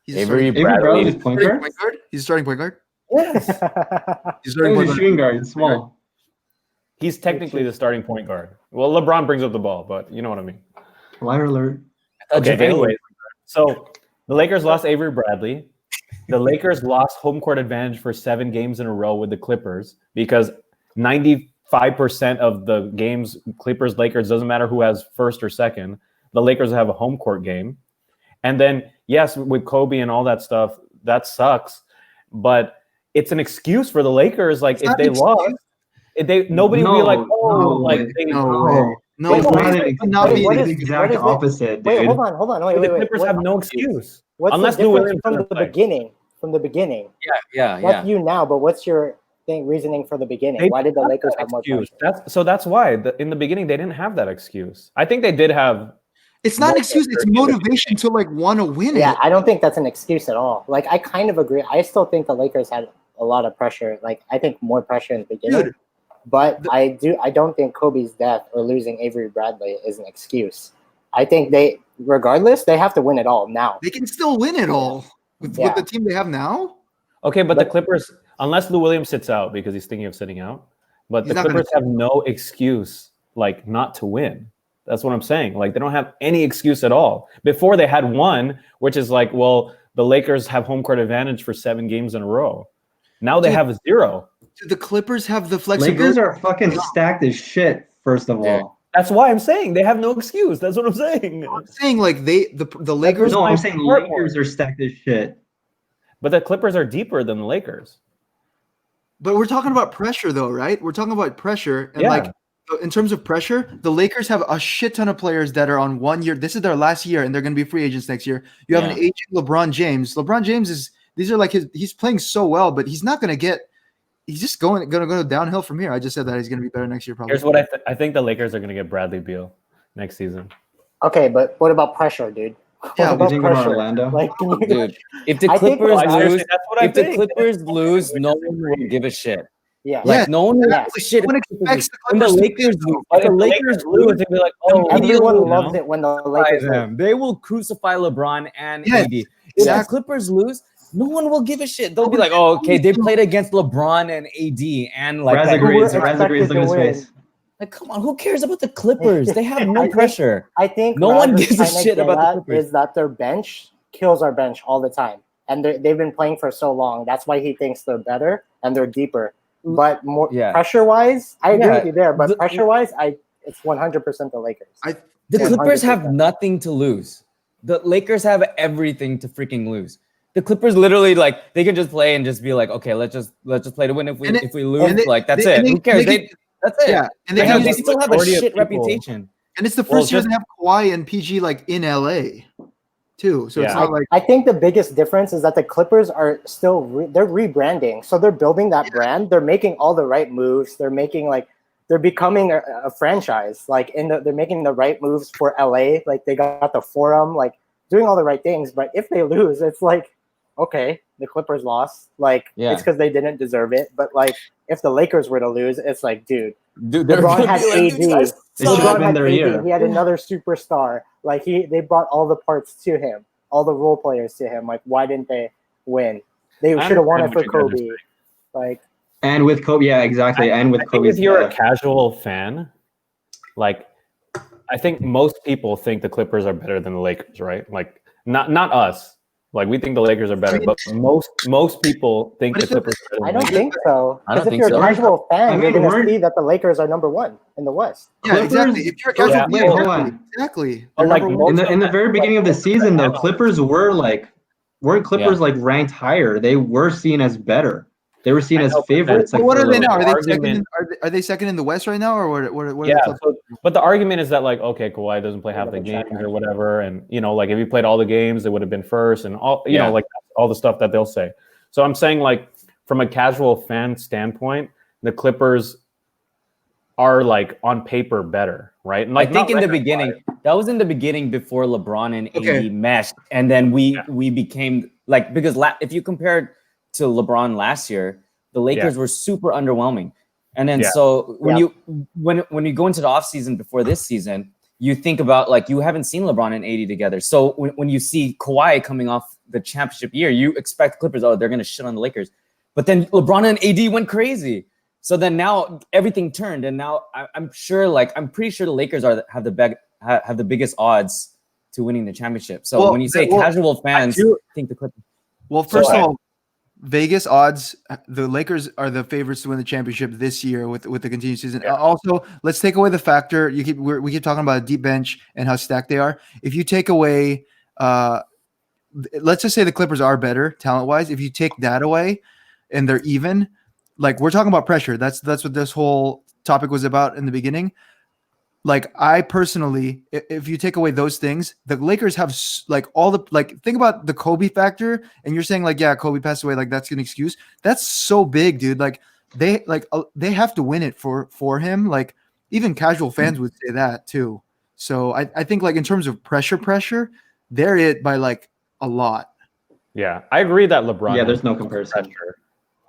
He's a Avery starting- Avery Bradley. Bradley's point starting guard. point guard. He's a starting point guard. Yes. He's a He's starting point a guard. shooting guard, small. He's technically the starting point guard. Well, LeBron brings up the ball, but you know what I mean. Liar alert. Okay, JaVale. anyways. So the Lakers lost Avery Bradley. The Lakers lost home court advantage for 7 games in a row with the Clippers because 95% of the games, Clippers, Lakers, doesn't matter who has first or second. The Lakers have a home court game. And then, yes, with Kobe and all that stuff, that sucks. But it's an excuse for the Lakers. Like, It's if not they an lost, nobody would be like, No way. No It's way. not It an could not excuse. be. what It's is- the exact what is it? opposite, Wait, dude. hold on. Wait. the Clippers have no excuse. What's Unless the Lou difference Williams from doesn't the play. beginning? From the beginning. Yeah. Not you now, but what's your reasoning for the beginning? They Why did the didn't Lakers that have more excuse. pressure? That's why in the beginning they didn't have that excuse. I think they did have It's not an excuse. It's motivation to like want to win Yeah, it. I don't think that's an excuse at all. Like, I kind of agree. I still think the Lakers had a lot of pressure. Like, I think more pressure in the beginning. Dude, But I don't think Kobe's death or losing Avery Bradley is an excuse. I think regardless, they have to win it all now. they can still win it all with Yeah. the team they have now. Okay, but the But- Clippers, unless Lou Williams sits out because he's thinking of sitting out, but He's the not gonna Clippers have no excuse like not to win. That's what I'm saying. Like they don't have any excuse at all. Before they had one, which is like, well, the Lakers have home court advantage for 7 games in a row. Now they Dude. have 0. The Clippers have the flexibility. Lakers are fucking stacked as shit. First of all, That's why I'm saying they have no excuse. That's what I'm saying. I'm saying like the Lakers. no, my I'm saying part Lakers are stacked as shit. But the Clippers are deeper than the Lakers. But we're talking about pressure, though, right? We're talking about pressure, and Yeah. like in terms of pressure, the Lakers have a shit ton of players that are on 1 year. This is their last year, and they're going to be free agents next year. You have an aging LeBron James. LeBron James is these are like he's playing so well, but he's not going to get. He's just going to go downhill from here. I just said that he's going to be better next year, probably. Here's what I think the Lakers are going to get Bradley Beal next season. Okay, but what about pressure, dude? Yeah, What You think about Orlando? Like, can you, Dude, if the I think Clippers the- lose, Seriously, that's what I if the think. Clippers lose, no one will give a shit. yeah. Yeah. Like no one will Yeah. give a shit. No one if the expects the when the Clippers to Lakers win, lose, But if the Lakers lose, they'd be like, oh, Everyone you loves know? it when the crucify Lakers lose. them. They will crucify LeBron and Yes, AD. If exactly. the Clippers lose, no one will give a shit. They'll be like, "Oh, okay, they played against LeBron and AD, and like, Raz that- agrees. We're Raz agrees. Look at his expected to face. like, come on, who cares about the Clippers? They have no I think- pressure. I think No one Raz is gives a trying to shit get about the at Clippers. is that their bench kills our bench all the time, and they've been playing for so long. That's why he thinks they're better and they're deeper. But more Yeah. pressure wise, I agree Yeah. with you there. But The- pressure wise, it's 100% the Lakers. The Clippers have 100%. nothing to lose. The Lakers have everything to freaking lose. The Clippers literally like they can just play and just be like, okay, let's just play to win. If we And lose, they- like that's they- it. and Who they- cares? they- That's it. Yeah, and They, they have, can they still have a majority of shit people- reputation. and it's the Well, first year just- they have Kawhi and PG like in LA, too. So it's Yeah. not like I think the biggest difference is that the Clippers are still they're rebranding, so they're building that brand. They're making all the right moves. They're making they're becoming a franchise. Like they're making the right moves for LA. Like they got the Forum, like doing all the right things. But if they lose, it's like, okay, the Clippers lost. Like Yeah. it's because they didn't deserve it. But like if the Lakers were to lose, it's like, dude, Dude, they're LeBron gonna had be like, AD. "Dude, you guys This should suck." have LeBron been had their AD. year. He had another superstar. Like they brought all the parts to him, all the role players to him. Like why didn't they win? They I should have won it understand for what you guys are Kobe. Like And with Kobe, yeah, exactly. And with I think Kobe's if you're a death. casual fan, like I think most people think the Clippers are better than the Lakers, right? Like not us. Like we think the Lakers are better, but most people think But the it's Clippers are better. I than don't the think so. I don't Because if think you're so. a casual fan, I you're mean, gonna we're- see that the Lakers are number 1 in the West. yeah, Clippers- exactly. If you're a Yeah, casual, wait, yeah, hold exactly, on. exactly. But, They're like, number most one. In the very beginning of the season, though, Clippers weren't Clippers like ranked higher. They were seen as better. They were seen I as know, but favorites. So Like, what for are a they little now? bit. Are they second? Argument- Are they second in the West right now, or what are Yeah, the so, but the argument is that like okay, Kawhi doesn't play half the Never check games that. or whatever, and like if he played all the games, it would have been first, and all Yeah. like all the stuff that they'll say. So I'm saying like from a casual fan standpoint, the Clippers are like on paper better, right? And, like, I think not in the record-wise. beginning, that was in the beginning before LeBron and Okay. AD meshed, and then we became like because if you compared to LeBron last year, the Lakers were super underwhelming, and then Yeah. so when Yeah. when you go into the offseason before this season, you think about like you haven't seen LeBron and AD together, so when you see Kawhi coming off the championship year, you expect Clippers, they're gonna shit on the Lakers, but then LeBron and AD went crazy. So then now everything turned, and now I'm pretty sure the Lakers have the biggest odds to winning the championship. So Well, when you say well, casual fans do- think the Clippers, Well, first So, of all, Vegas odds, the Lakers are the favorites to win the championship this year with the continued season. Yeah. Also, let's take away the factor we keep talking about a deep bench and how stacked they are. If you take away, let's just say the Clippers are better talent wise. If you take that away, and they're even, like we're talking about pressure. That's what this whole topic was about in the beginning. Like I personally, if you take away those things, the Lakers have like all the think about the Kobe factor, and you're saying like, yeah, Kobe passed away, like that's an excuse. That's so big, dude. Like they have to win it for him. Like even casual fans would say that too. So I think like in terms of pressure, they're it by like a lot. Yeah, I agree that LeBron. Yeah, there's has no comparison. pressure.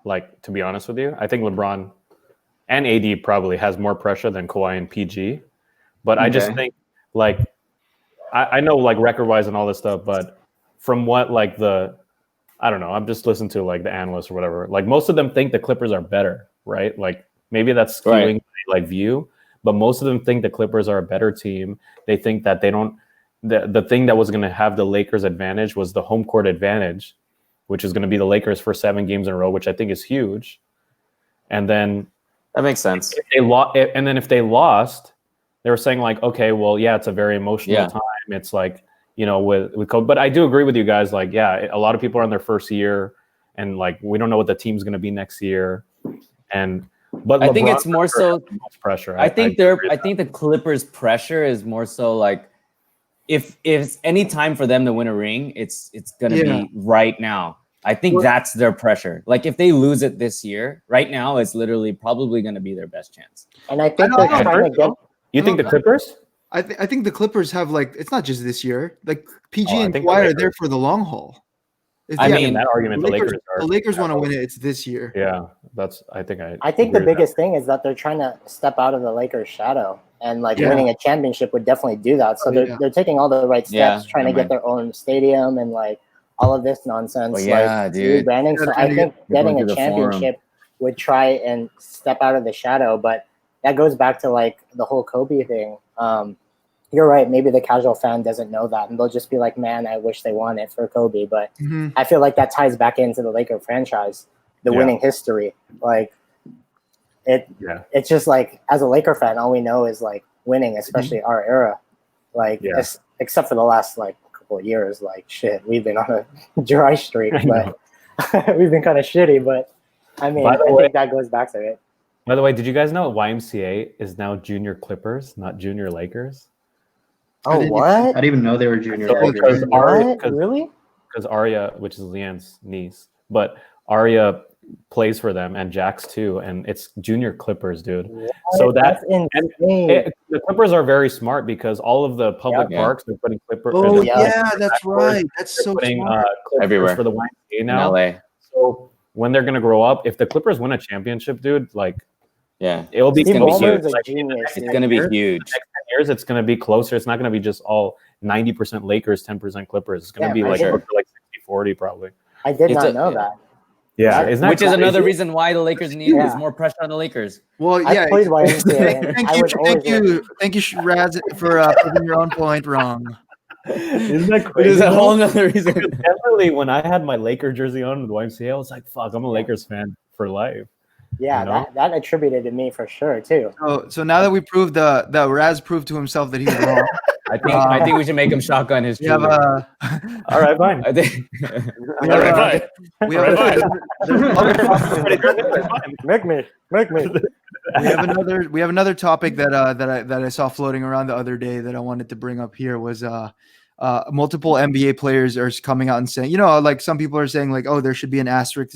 Like, to be honest with you, I think LeBron and AD probably has more pressure than Kawhi and PG. But I just Okay. think, like, I know, like, record-wise and all this stuff, but from what, like, I don't know, I'm just listening to, like, the analysts or whatever. Like, most of them think the Clippers are better, right? Like, maybe that's skewing my, like, view, but most of them think the Clippers are a better team. They think that they don't – the thing that was going to have the Lakers advantage was the home court advantage, which is going to be the Lakers for 7 games in a row, which I think is huge. And then That makes sense. if they lost, they were saying like, okay, well, yeah, it's a very emotional time. It's like, you know, with COVID. But I do agree with you guys. Like, yeah, a lot of people are in their first year, and like we don't know what the team's going to be next year. But I think it's more so pressure. I think the Clippers' pressure is more so like if it's any time for them to win a ring, it's gonna be right now. I think that's their pressure. Like if they lose it this year, right now it's literally probably gonna be their best chance. And I think they're trying to get. You think the Clippers? I think the Clippers have like it's not just this year. Like PG I and think Kawhi the are there for the long haul. I mean, in that argument, the Lakers want to win it. It's this year. Yeah, I think the biggest thing is that they're trying to step out of the Lakers' shadow, and like winning a championship would definitely do that. So they're taking all the right steps, trying to get their own stadium and like all of this nonsense. Dude. Rebranding. So I think getting a championship would try and step out of the shadow, but that goes back to like the whole Kobe thing. You're right. Maybe the casual fan doesn't know that, and they'll just be like, "Man, I wish they won it for Kobe." But I feel like that ties back into the Laker franchise, the winning history. Like it's just like as a Laker fan, all we know is like winning, especially our era. Like except for the last like couple of years, like shit, we've been on a dry streak, but we've been kind of shitty. But I mean, I think that goes back to it. By the way, did you guys know YMCA is now Junior Clippers, not Junior Lakers? Oh, what? I didn't even know they were Junior Lakers. Really? Because Arya, which is Leanne's niece, but Arya plays for them and Jax too, and it's Junior Clippers, dude. What? So that's insane. The Clippers are very smart because all of the public parks they're putting Clippers. Oh yeah, that's right. That's so smart. Everywhere for the YMCA now. In LA. So when they're gonna grow up, if the Clippers win a championship, dude, like it'll be gonna be huge. It's gonna be huge. Next 10 years, it's gonna be closer. It's not gonna be just all 90% Lakers, 10% Clippers. It's gonna be like 60-40 probably. I did not know that. Yeah, which is another reason why the Lakers need is more pressure on the Lakers. Well, yeah. I played YMCA. Thank you, Raz, for proving your own point wrong. Isn't that crazy? There's a whole other reason. Definitely, when I had my Laker jersey on with YMCA, I was like, "Fuck, I'm a Lakers fan for life." Yeah, you know? that attributed to me for sure too. So now that we proved that Raz proved to himself that he was wrong, I think we should make him shotgun his. We have all right, fine. I think. We have Make me. We have another topic that I saw floating around the other day that I wanted to bring up here was multiple NBA players are coming out and saying, you know, like some people are saying like, oh, there should be an asterisk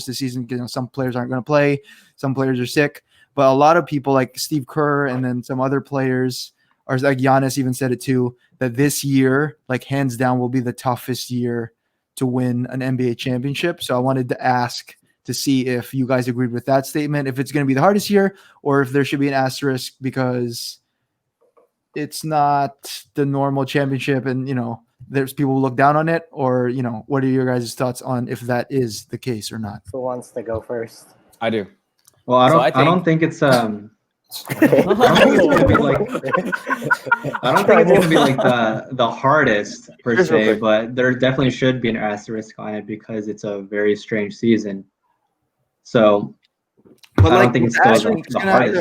this season because, you know, some players aren't going to play, some players are sick, but a lot of people like Steve Kerr and then some other players, or like Giannis even said it too, that this year, like hands down, will be the toughest year to win an NBA championship. So I wanted to ask to see if you guys agreed with that statement, if it's going to be the hardest year, or if there should be an asterisk because it's not the normal championship and, you know, there's people who look down on it, or, you know, what are your guys' thoughts on if that is the case or not? Who wants to go first? I do. Well, I don't think it's I don't think it's gonna be like the hardest per se, but there definitely should be an asterisk on it because it's a very strange season. So but I don't think it's still the hardest.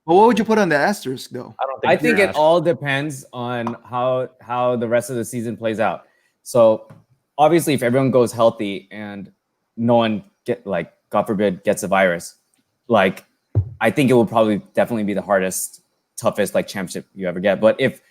Well, what would you put on the asterisk though? I think it all depends on how the rest of the season plays out. So obviously, if everyone goes healthy and no one God forbid, gets a virus, like I think it will probably definitely be the hardest, toughest like championship you ever get. But if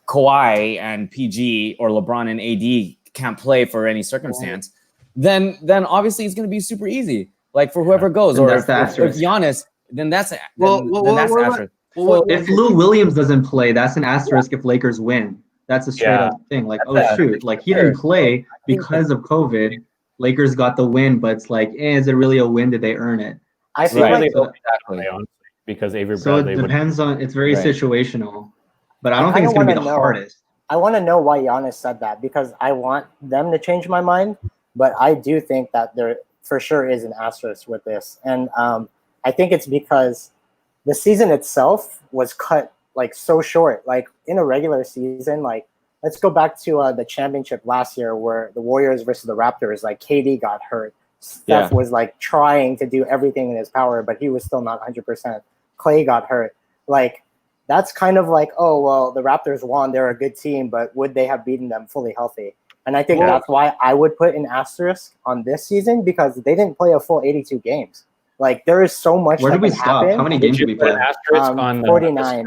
Kawhi and PG or LeBron and AD can't play for any circumstance, then obviously it's going to be super easy. Like for whoever goes, or if Giannis, then that's asterisk. Well, If Lou Williams doesn't play, that's an asterisk if Lakers win. That's a straight up thing. Like, oh shoot, like he didn't play because of COVID. Lakers got the win, but it's like, is it really a win? Did they earn it? I feel Right. like Exactly. Honestly, because Avery So Bradley it depends on. It's very Right. situational, but I don't I think it's kinda gonna be the wanna know. hardest. I want to know why Giannis said that because I want them to change my mind, but I do think that there for sure is an asterisk with this, and I think it's because the season itself was cut like so short. Like in a regular season, like let's go back to the championship last year where the Warriors versus the Raptors. Like KD got hurt, Steph was like trying to do everything in his power, but he was still not 100%. Clay got hurt, like. That's kind of like, oh, well, the Raptors won. They're a good team, but would they have beaten them fully healthy? And I think that's why I would put an asterisk on this season because they didn't play a full 82 games. Like, there is so much Where that did we can stop? happen. How many games did we put play? an asterisk on 49.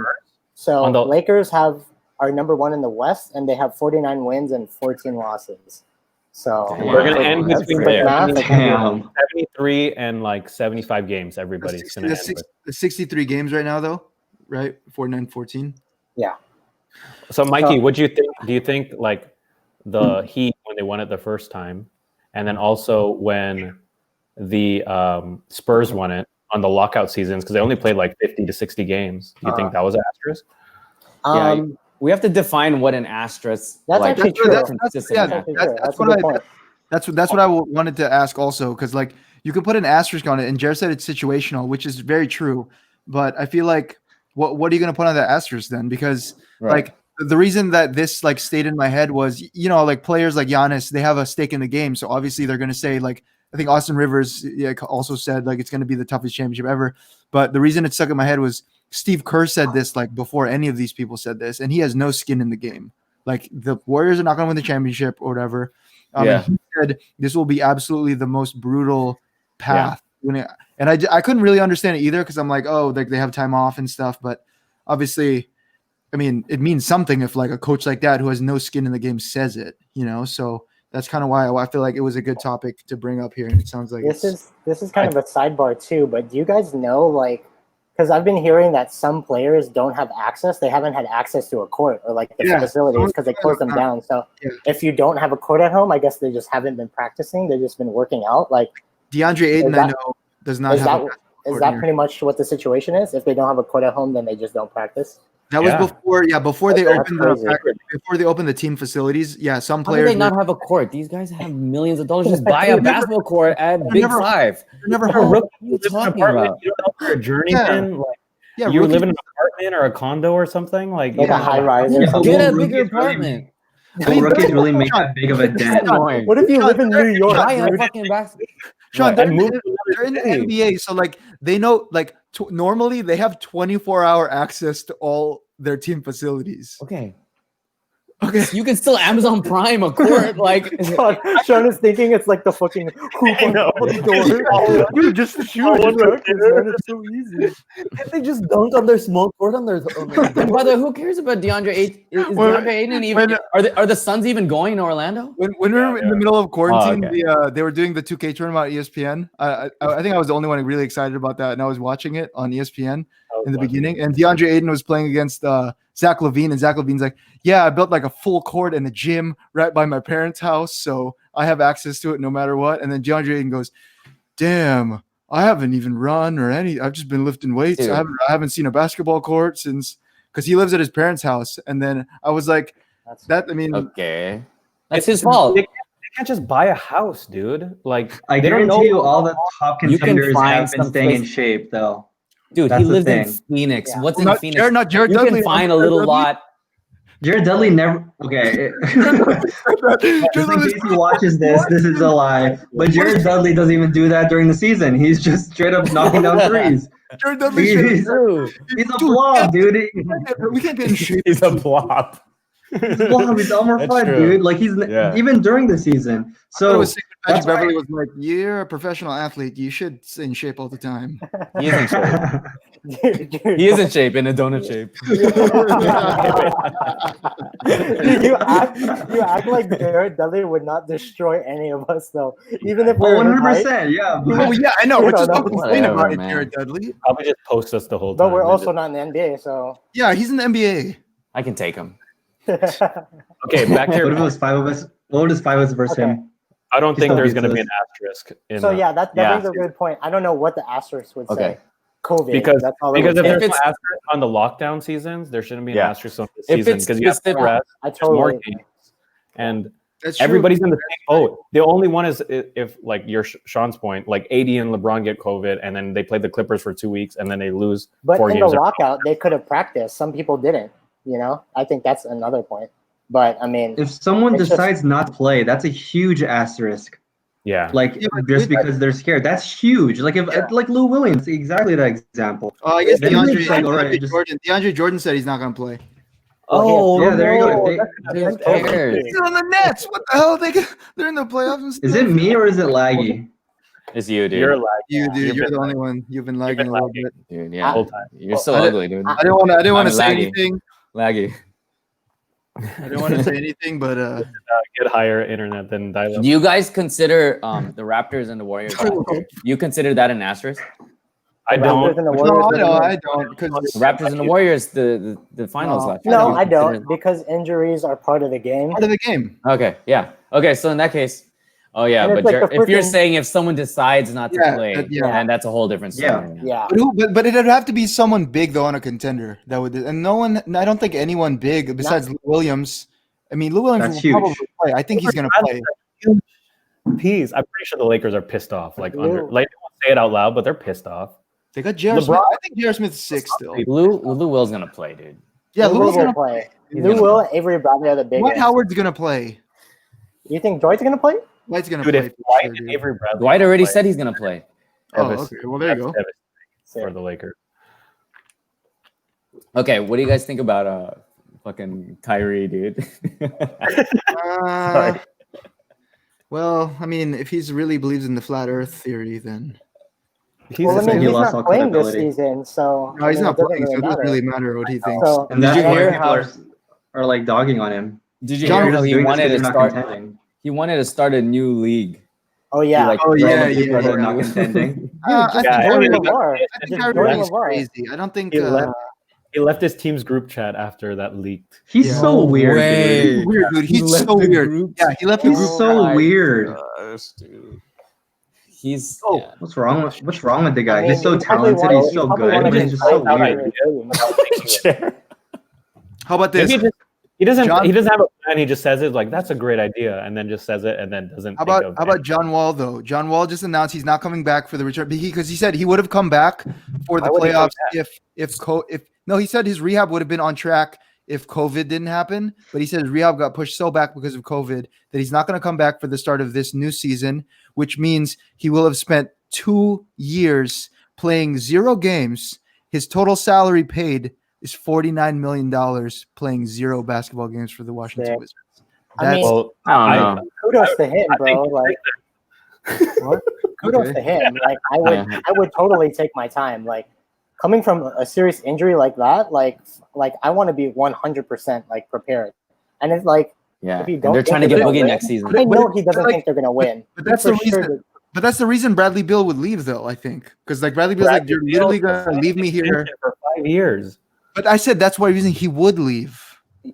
So on the- Lakers are number one in the West, and they have 49 wins and 14 losses. So Damn. We're gonna end that's between quick math. I can't do Damn. 73 and like 75 games. Everybody's gonna end with. 63 games right now, though, right? 49, 14. So, Mikey, what do you think? Do you think like the Heat when they won it the first time, and then also when the Spurs won it on the lockout seasons because they only played like 50 to 60 games? Do you think that was an asterisk? We have to define what an asterisk. That's like, actually true. consistent Yeah, asterisk. That's a good point. That's what I wanted to ask also, because like you could put an asterisk on it, and Jared said it's situational, which is very true. But I feel like what are you going to put on that asterisk then? Because like the reason that this like stayed in my head was, you know, like players like Giannis, they have a stake in the game, so obviously they're going to say like, I think Austin Rivers also said like it's going to be the toughest championship ever. But the reason it stuck in my head was Steve Kerr said this like before any of these people said this, and he has no skin in the game. Like the Warriors are not going to win the championship or whatever. And he said this will be absolutely the most brutal path. And I couldn't really understand it either because I'm like, oh, like they have time off and stuff. But obviously, I mean, it means something if like a coach like that who has no skin in the game says it, you know. So that's kind of why I feel like it was a good topic to bring up here. And it sounds like this is kind of a sidebar too. But do you guys know like? Because I've been hearing that some players don't have access. They haven't had access to a court or like the facilities because they closed them down. So if you don't have a court at home, I guess they just haven't been practicing. They've just been working out. Like DeAndre Ayton, I know, does not have. Is that pretty much what the situation is? If they don't have a court at home, then they just don't practice. That was before they opened the team facilities. Yeah, some players. How do they not have a court? These guys have millions of dollars. Just buy a basketball court at Big Five. Never What are you talking about? You don't know if you're a journeyman. Like, you live in an apartment or a condo or something. Like a high rise or something. Get a bigger apartment. Rookies really make that big of a dent. What if you live in New York? Buy a fucking basketball. Sean, they're in the NBA, so like they know like normally they have 24-hour access to all their team facilities. Okay. You can still Amazon Prime a court. Like Sean is thinking it's like the fucking hoop on the door. Dude, just shoot one practice, man. It's so easy. Can't they just dunk on their small court on their? And by the way, who cares about DeAndre Ayton? Is DeAndre Ayton even? Are the Suns even going to Orlando? When we were in the middle of quarantine, they were doing the 2K tournament on ESPN. I think I was the only one really excited about that, and I was watching it on ESPN in the beginning. And DeAndre Ayton was playing against Zach LaVine, and Zach LaVine's like, yeah, I built like a full court and a gym right by my parents' house, so I have access to it no matter what. And then DeAndre Ayton goes, damn, I haven't even run or any. I've just been lifting weights. I haven't seen a basketball court since, because he lives at his parents' house. And then I was like, that's his fault. They can't just buy a house, dude. Like I guarantee you, all the top contenders have been staying in shape, though. Dude, he lives in Phoenix. Yeah. What's in Phoenix? Jared you Dudley can find a little lot. Jared Dudley never. Okay. Just in case he watches this, this is a lie. But Jared Dudley doesn't even do that during the season. He's just straight up knocking down threes. Jared Dudley he's a blob, dude. We can't get in shape. He's a blob. He's a blob. He's Elmer Fudd, dude. Like he's even during the season. So Patrick Beverly was like, "You're a professional athlete. You should stay in shape all the time." He is in shape. He is in shape, in a donut shape. you act like Jared Dudley would not destroy any of us, though. Even if we're 100%. Yeah. Oh yeah, I know. You We're don't just know. not complaining about Whatever, it, man. Jared Dudley. Probably just post us the whole time. but we're and also not in the NBA, so Yeah, he's in the NBA. I can take him. just- okay, back to What if it your. was 5 of us? What was 5 of us versus Okay. him? I don't He think still there's beats going to be us. an asterisk. In so the- yeah, that Yeah. brings a good point. I don't know what the asterisk would Okay. say. COVID. because that's all it because would if say. there's no it's- asterisk on the lockdown seasons, there shouldn't be an Yeah. asterisk on this If season it's because you have specific- more rest, I there's more totally games, and That's true. everybody's in the same boat. The only one is if like your Sean's point, like AD and LeBron get COVID, and then they play the Clippers for 2 weeks, and then they lose But 4 in games. the lockout, they could have practiced. Some people didn't. I think that's another point. But I mean, If someone It's just- decides not to play, that's a huge asterisk. Yeah, Like Yeah, but just we- because they're scared, that's huge. Like if Yeah. like Lou Williams, exactly that example. I guess Then DeAndre, it's like, all right, just- DeAndre Jordan said he's not going to play. Oh, yeah, there you go. no, They- that's Who cares? totally- He's on the Nets. What the hell? They're in the playoffs and stuff. Is it me or is it laggy? It's you, dude. You're like You, dude. You've You're been the only one. You've been lagging been a little lagging. bit. Dude, the yeah. whole time. You're so I- ugly, dude. I didn't want to I'm say laggy. anything. Laggy. I didn't want to say anything, but get higher internet than dial-up. Do you guys consider the Raptors and the Warriors? You consider that an asterisk? I Raptors don't. and the no, Warriors I are- don't. Because The Raptors and the Warriors, the finals No. last year. No, You I don't, consider- because injuries are part of the game. part of the game. Okay, yeah. Okay, so in that case, oh yeah, And it's but like the if you're freaking- saying if someone decides not to Yeah, play, yeah. then that's a whole different Yeah. story. Yeah. But it'd have to be someone big though on a contender that would. And no one. I don't think anyone big besides Lou Williams. I mean, Lou Williams That's will huge. probably play. I think he's going to play. Peas. I'm pretty sure the Lakers are pissed off. Like Lou- they won't say it out loud, but they're pissed off. They got J.R. LeBron- Smith. I think J.R. Smith's 6 still. Lou Will's gonna play, dude. Yeah, Lou Lou's will going to play. He's Lou gonna will, Avery Bradley are the biggest. Dwight Howard's going to play. You think Dwight's gonna play? Dwight's going to Dude, play. if for Dwight sure, and dude. Avery Bradley Dwight already play, said he's gonna play. Oh, devastating. okay. Well, there you go. That's devastating for the Lakers. Okay, what do you guys think about fucking Kyrie, dude? Uh, well, I mean, if he's really believes in the flat Earth theory, then He's Well, I the mean, he he's lost not all playing this credibility. season, so no, he's I mean, not it doesn't playing, so it doesn't matter. really matter what he thinks. So And Did that's you why hear people how- are like dogging on him. Did you John hear They're how just he doing this wanted 'cause to they're not start? contending. He wanted to start a new league. Oh yeah, Like, Oh, throw yeah, the people yeah, that They're are not new. contending. I think Yeah, Jordan Kyrie- LeVar. I think Just Kyrie Jordan is LeVar. crazy. I don't think. He left his team's group chat after that leaked. He's Yeah. so No weird, way. dude. He's weird, dude. He He's left so the weird. group Yeah, he left the He's group. so my weird. Gosh, dude. He's Oh. yeah. What's wrong with the guy? I mean, he's so he probably talented. wanted- He's so he probably good, wanted but to he's just play so without weird. Kyrie. How about this? Maybe he doesn't. John- He doesn't have a plan. He just says it like that's a great idea, and then just says it, and then doesn't. How think about of how about John Wall though? John Wall just announced he's not coming back for the return because he said he would have come back for the Why would he come playoffs if no, he said his rehab would have been on track if COVID didn't happen, but he said his rehab got pushed so back because of COVID that he's not going to come back for the start of this new season, which means he will have spent 2 years playing 0 games. His total salary paid is $49 million playing 0 basketball games for the Washington Yeah. Wizards. I That's mean, Well, I don't know. kudos to him, I bro. think- Like, kudos Okay. to him. Like, I would totally take my time. Like, coming from a serious injury like that, like I want to be 100% like prepared. And it's like, Yeah, if you and don't they're think trying to they're get gonna Boogie win, next season. I know But- he doesn't but, like, think they're gonna win. but that's For the reason. sure. But that's the reason Bradley Bill would leave, though. I think because like Bradley Bill's like, you're literally gonna leave me here. for 5 years. But I said that's why reason he would leave.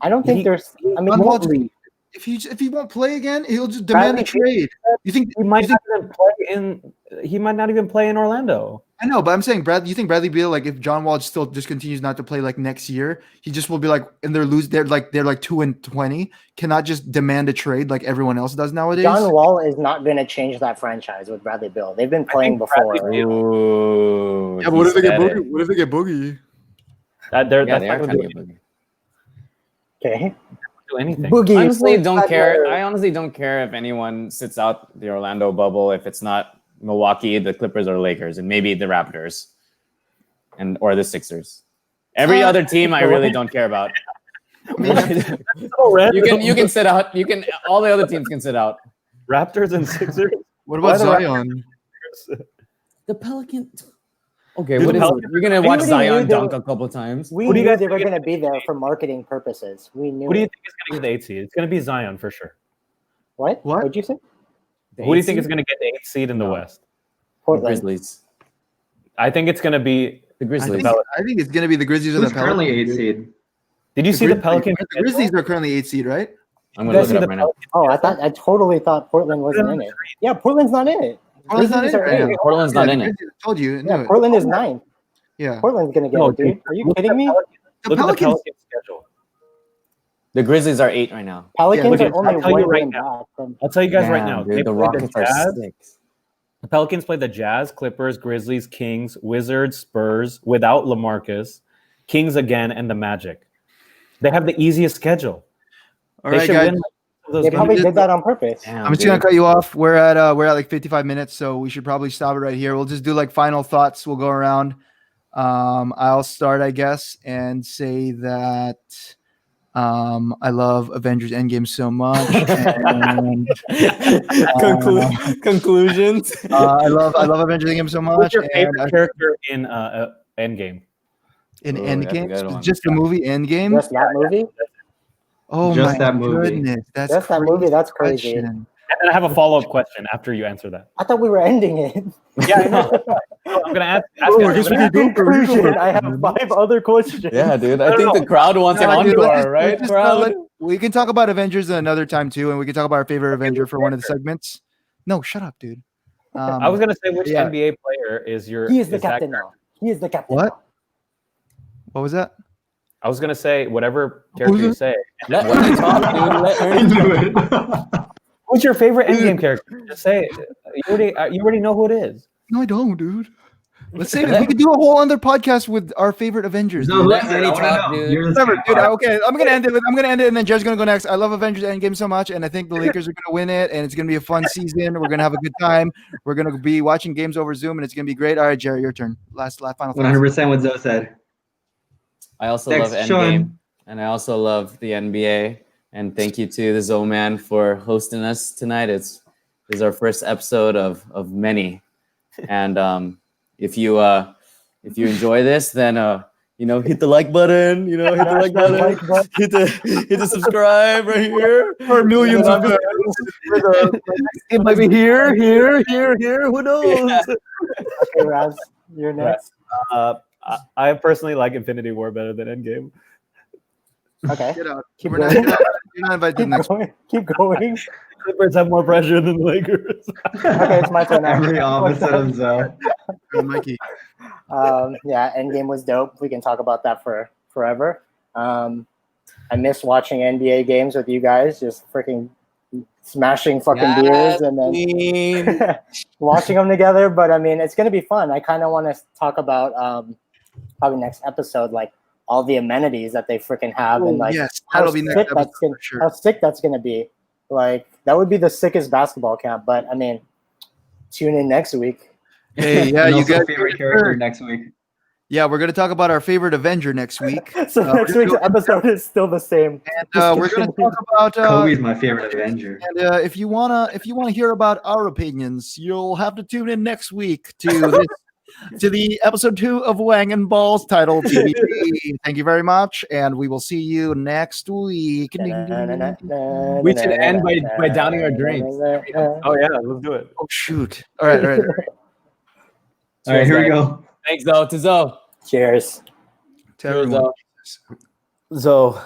I don't think He- there's. I mean, John Wall he- just- if he won't play again, he'll just demand a Bradley trade. You think? He might you think not even play in. He might not even play in Orlando. I know, but I'm saying you think Bradley Beal, like if John Wall still just continues not to play like next year, he just will be like, and they're 2-20, cannot just demand a trade like everyone else does nowadays. John Wall is not going to change that franchise with Bradley Bill. They've been playing think before. Bradley Ooh, yeah, but what he if they get said it. Boogie? What if they get Boogie? Yeah, That's they not are going trying to to do, get Boogie. Okay. do anything. Boogie. Honestly, don't Boogie. care. I honestly don't care if anyone sits out the Orlando bubble. If it's not Milwaukee, the Clippers, or Lakers, and maybe the Raptors, or the Sixers. Every other team, I really don't care about. I mean, So random. You can sit out. You can all the other teams can sit out. Raptors and Sixers. what about Why the Zion? The Pelicans. Okay, Dude, what is it? Pelicans- You're gonna We watch already Zion knew they dunk were- a couple times. We Who do you knew guys they were think is going to be gonna there be- for marketing purposes. We knew. Who do you it. think is going to get the 8th seed? It's going to be Zion for sure. What? What? What'd you say? The Who do you eighth think is seed? going to get the 8th seed in the No. West? The Portland. Grizzlies. I think it's going to be. The I Grizzlies. think it's gonna be the Grizzlies or Who's the currently Pelicans. 8 seed? Did you see the Pelicans? The Grizzlies are currently 8 seed, right? I'm You gonna guys look see it up the right now. Pelicans? Oh, I totally thought Portland wasn't in it. Yeah, Portland's not in it. Portland's not in Grizzlies it are right in now. Portland's not Yeah, in the it. Grizzlies, I told you. I knew Yeah, it. Portland is 9. Yeah. Portland's gonna get No, it, dude. Are you look at kidding the me? Pelicans. The Look at the Pelicans. Pelicans schedule. The Grizzlies are 8 right now. Pelicans look are at- only I'll tell you one right game now. back from. I'll tell you guys right Damn, now. dude, They the play Rockets are Jazz. 6. The Pelicans play the Jazz, Clippers, Grizzlies, Kings, Wizards, Spurs without LaMarcus, Kings again, and the Magic. They have the easiest schedule. All They right, should guys. win those They games. probably did that on purpose. Damn, I'm just gonna dude. cut you off. We're at like 55 minutes, so we should probably stop it right here. We'll just do like final thoughts. We'll go around. I'll start, I guess, and say that I love Avengers Endgame so much. And, Conclusions. I love Avengers Endgame so Who's much. your And favorite character in Endgame? in Oh, that's a Endgame, good one. just the movie Endgame. Just that movie. Oh Just my that movie. goodness, that's Just that movie. That's crazy. question. And then I have a follow-up question after you answer that. I thought we were ending it. Yeah, I know. I'm gonna ask. Oh, I ask guess we you- can go Conclusion. I have 5 other questions. Yeah, dude. I think the crowd wants an No, dude, let's encore, just- right? let's just, Crowd. we can talk about Avengers another time too, and we can talk about our favorite Avenger for one of the segments. No, shut up, dude. I was gonna say which yeah. NBA player is your? He is the that captain character? now. He is the captain. What? What was that? I was gonna say whatever character you say. Let Ernie talk, dude. Let I Ernie knew talk. it. Who's your favorite Endgame character? Just say it. You already know who it is. No, I don't, dude. Let's say we could do a whole other podcast with our favorite Avengers. No, dude. let listen, Ernie I wanna talk, know. dude. You're the Whatever, same dude. part. Okay, I'm gonna end it, and then Jared's gonna go next. I love Avengers Endgame so much, and I think the Lakers are gonna win it, and it's gonna be a fun season. We're gonna have a good time. We're gonna be watching games over Zoom, and it's gonna be great. All right, Jared, your turn. Last final thoughts. 100% what Zoe said. I also Next, love Sean. Endgame, and I also love the NBA. And thank you to the Zoe Man for hosting us tonight. It's our first episode of many. And if you enjoy this, then hit the like button. Hit the like button. Hit the subscribe right here. For millions of It might be here. Who knows? Okay, Raz, you're next. I personally like Infinity War better than Endgame. Okay. Get out. Keep We're going. you're not invited to the Keep next one. going. Keep going. Clippers have more pressure than the Lakers. Okay, it's my turn now. Every opposite of Zoe. Mikey. Yeah, Endgame was dope. We can talk about that for forever. I miss watching NBA games with you guys, just freaking smashing fucking beers and then watching them together. But I mean, it's gonna be fun. I kind of want to talk about probably next episode, like all the amenities that they freaking have, and like Yes, how that'll be next sick episode that's gonna, for sure. how sick that's gonna be. Like that would be the sickest basketball camp. But I mean, tune in next week. Hey, yeah, And you also guys. favorite character next week. Yeah, we're gonna talk about our favorite Avenger next week. So next week's episode is still the same. And we're gonna talk about Kobe's my favorite Avenger. And if you wanna hear about our opinions, you'll have to tune in next week to the episode 2 of Wang and Balls titled TBT. Thank you very much, and we will see you next week. We should end by downing our drinks. Oh yeah, let's do it. Oh shoot! All right. All right, here we go. Thanks, Zoe. To Zoe. Cheers. To everyone. Zoe. So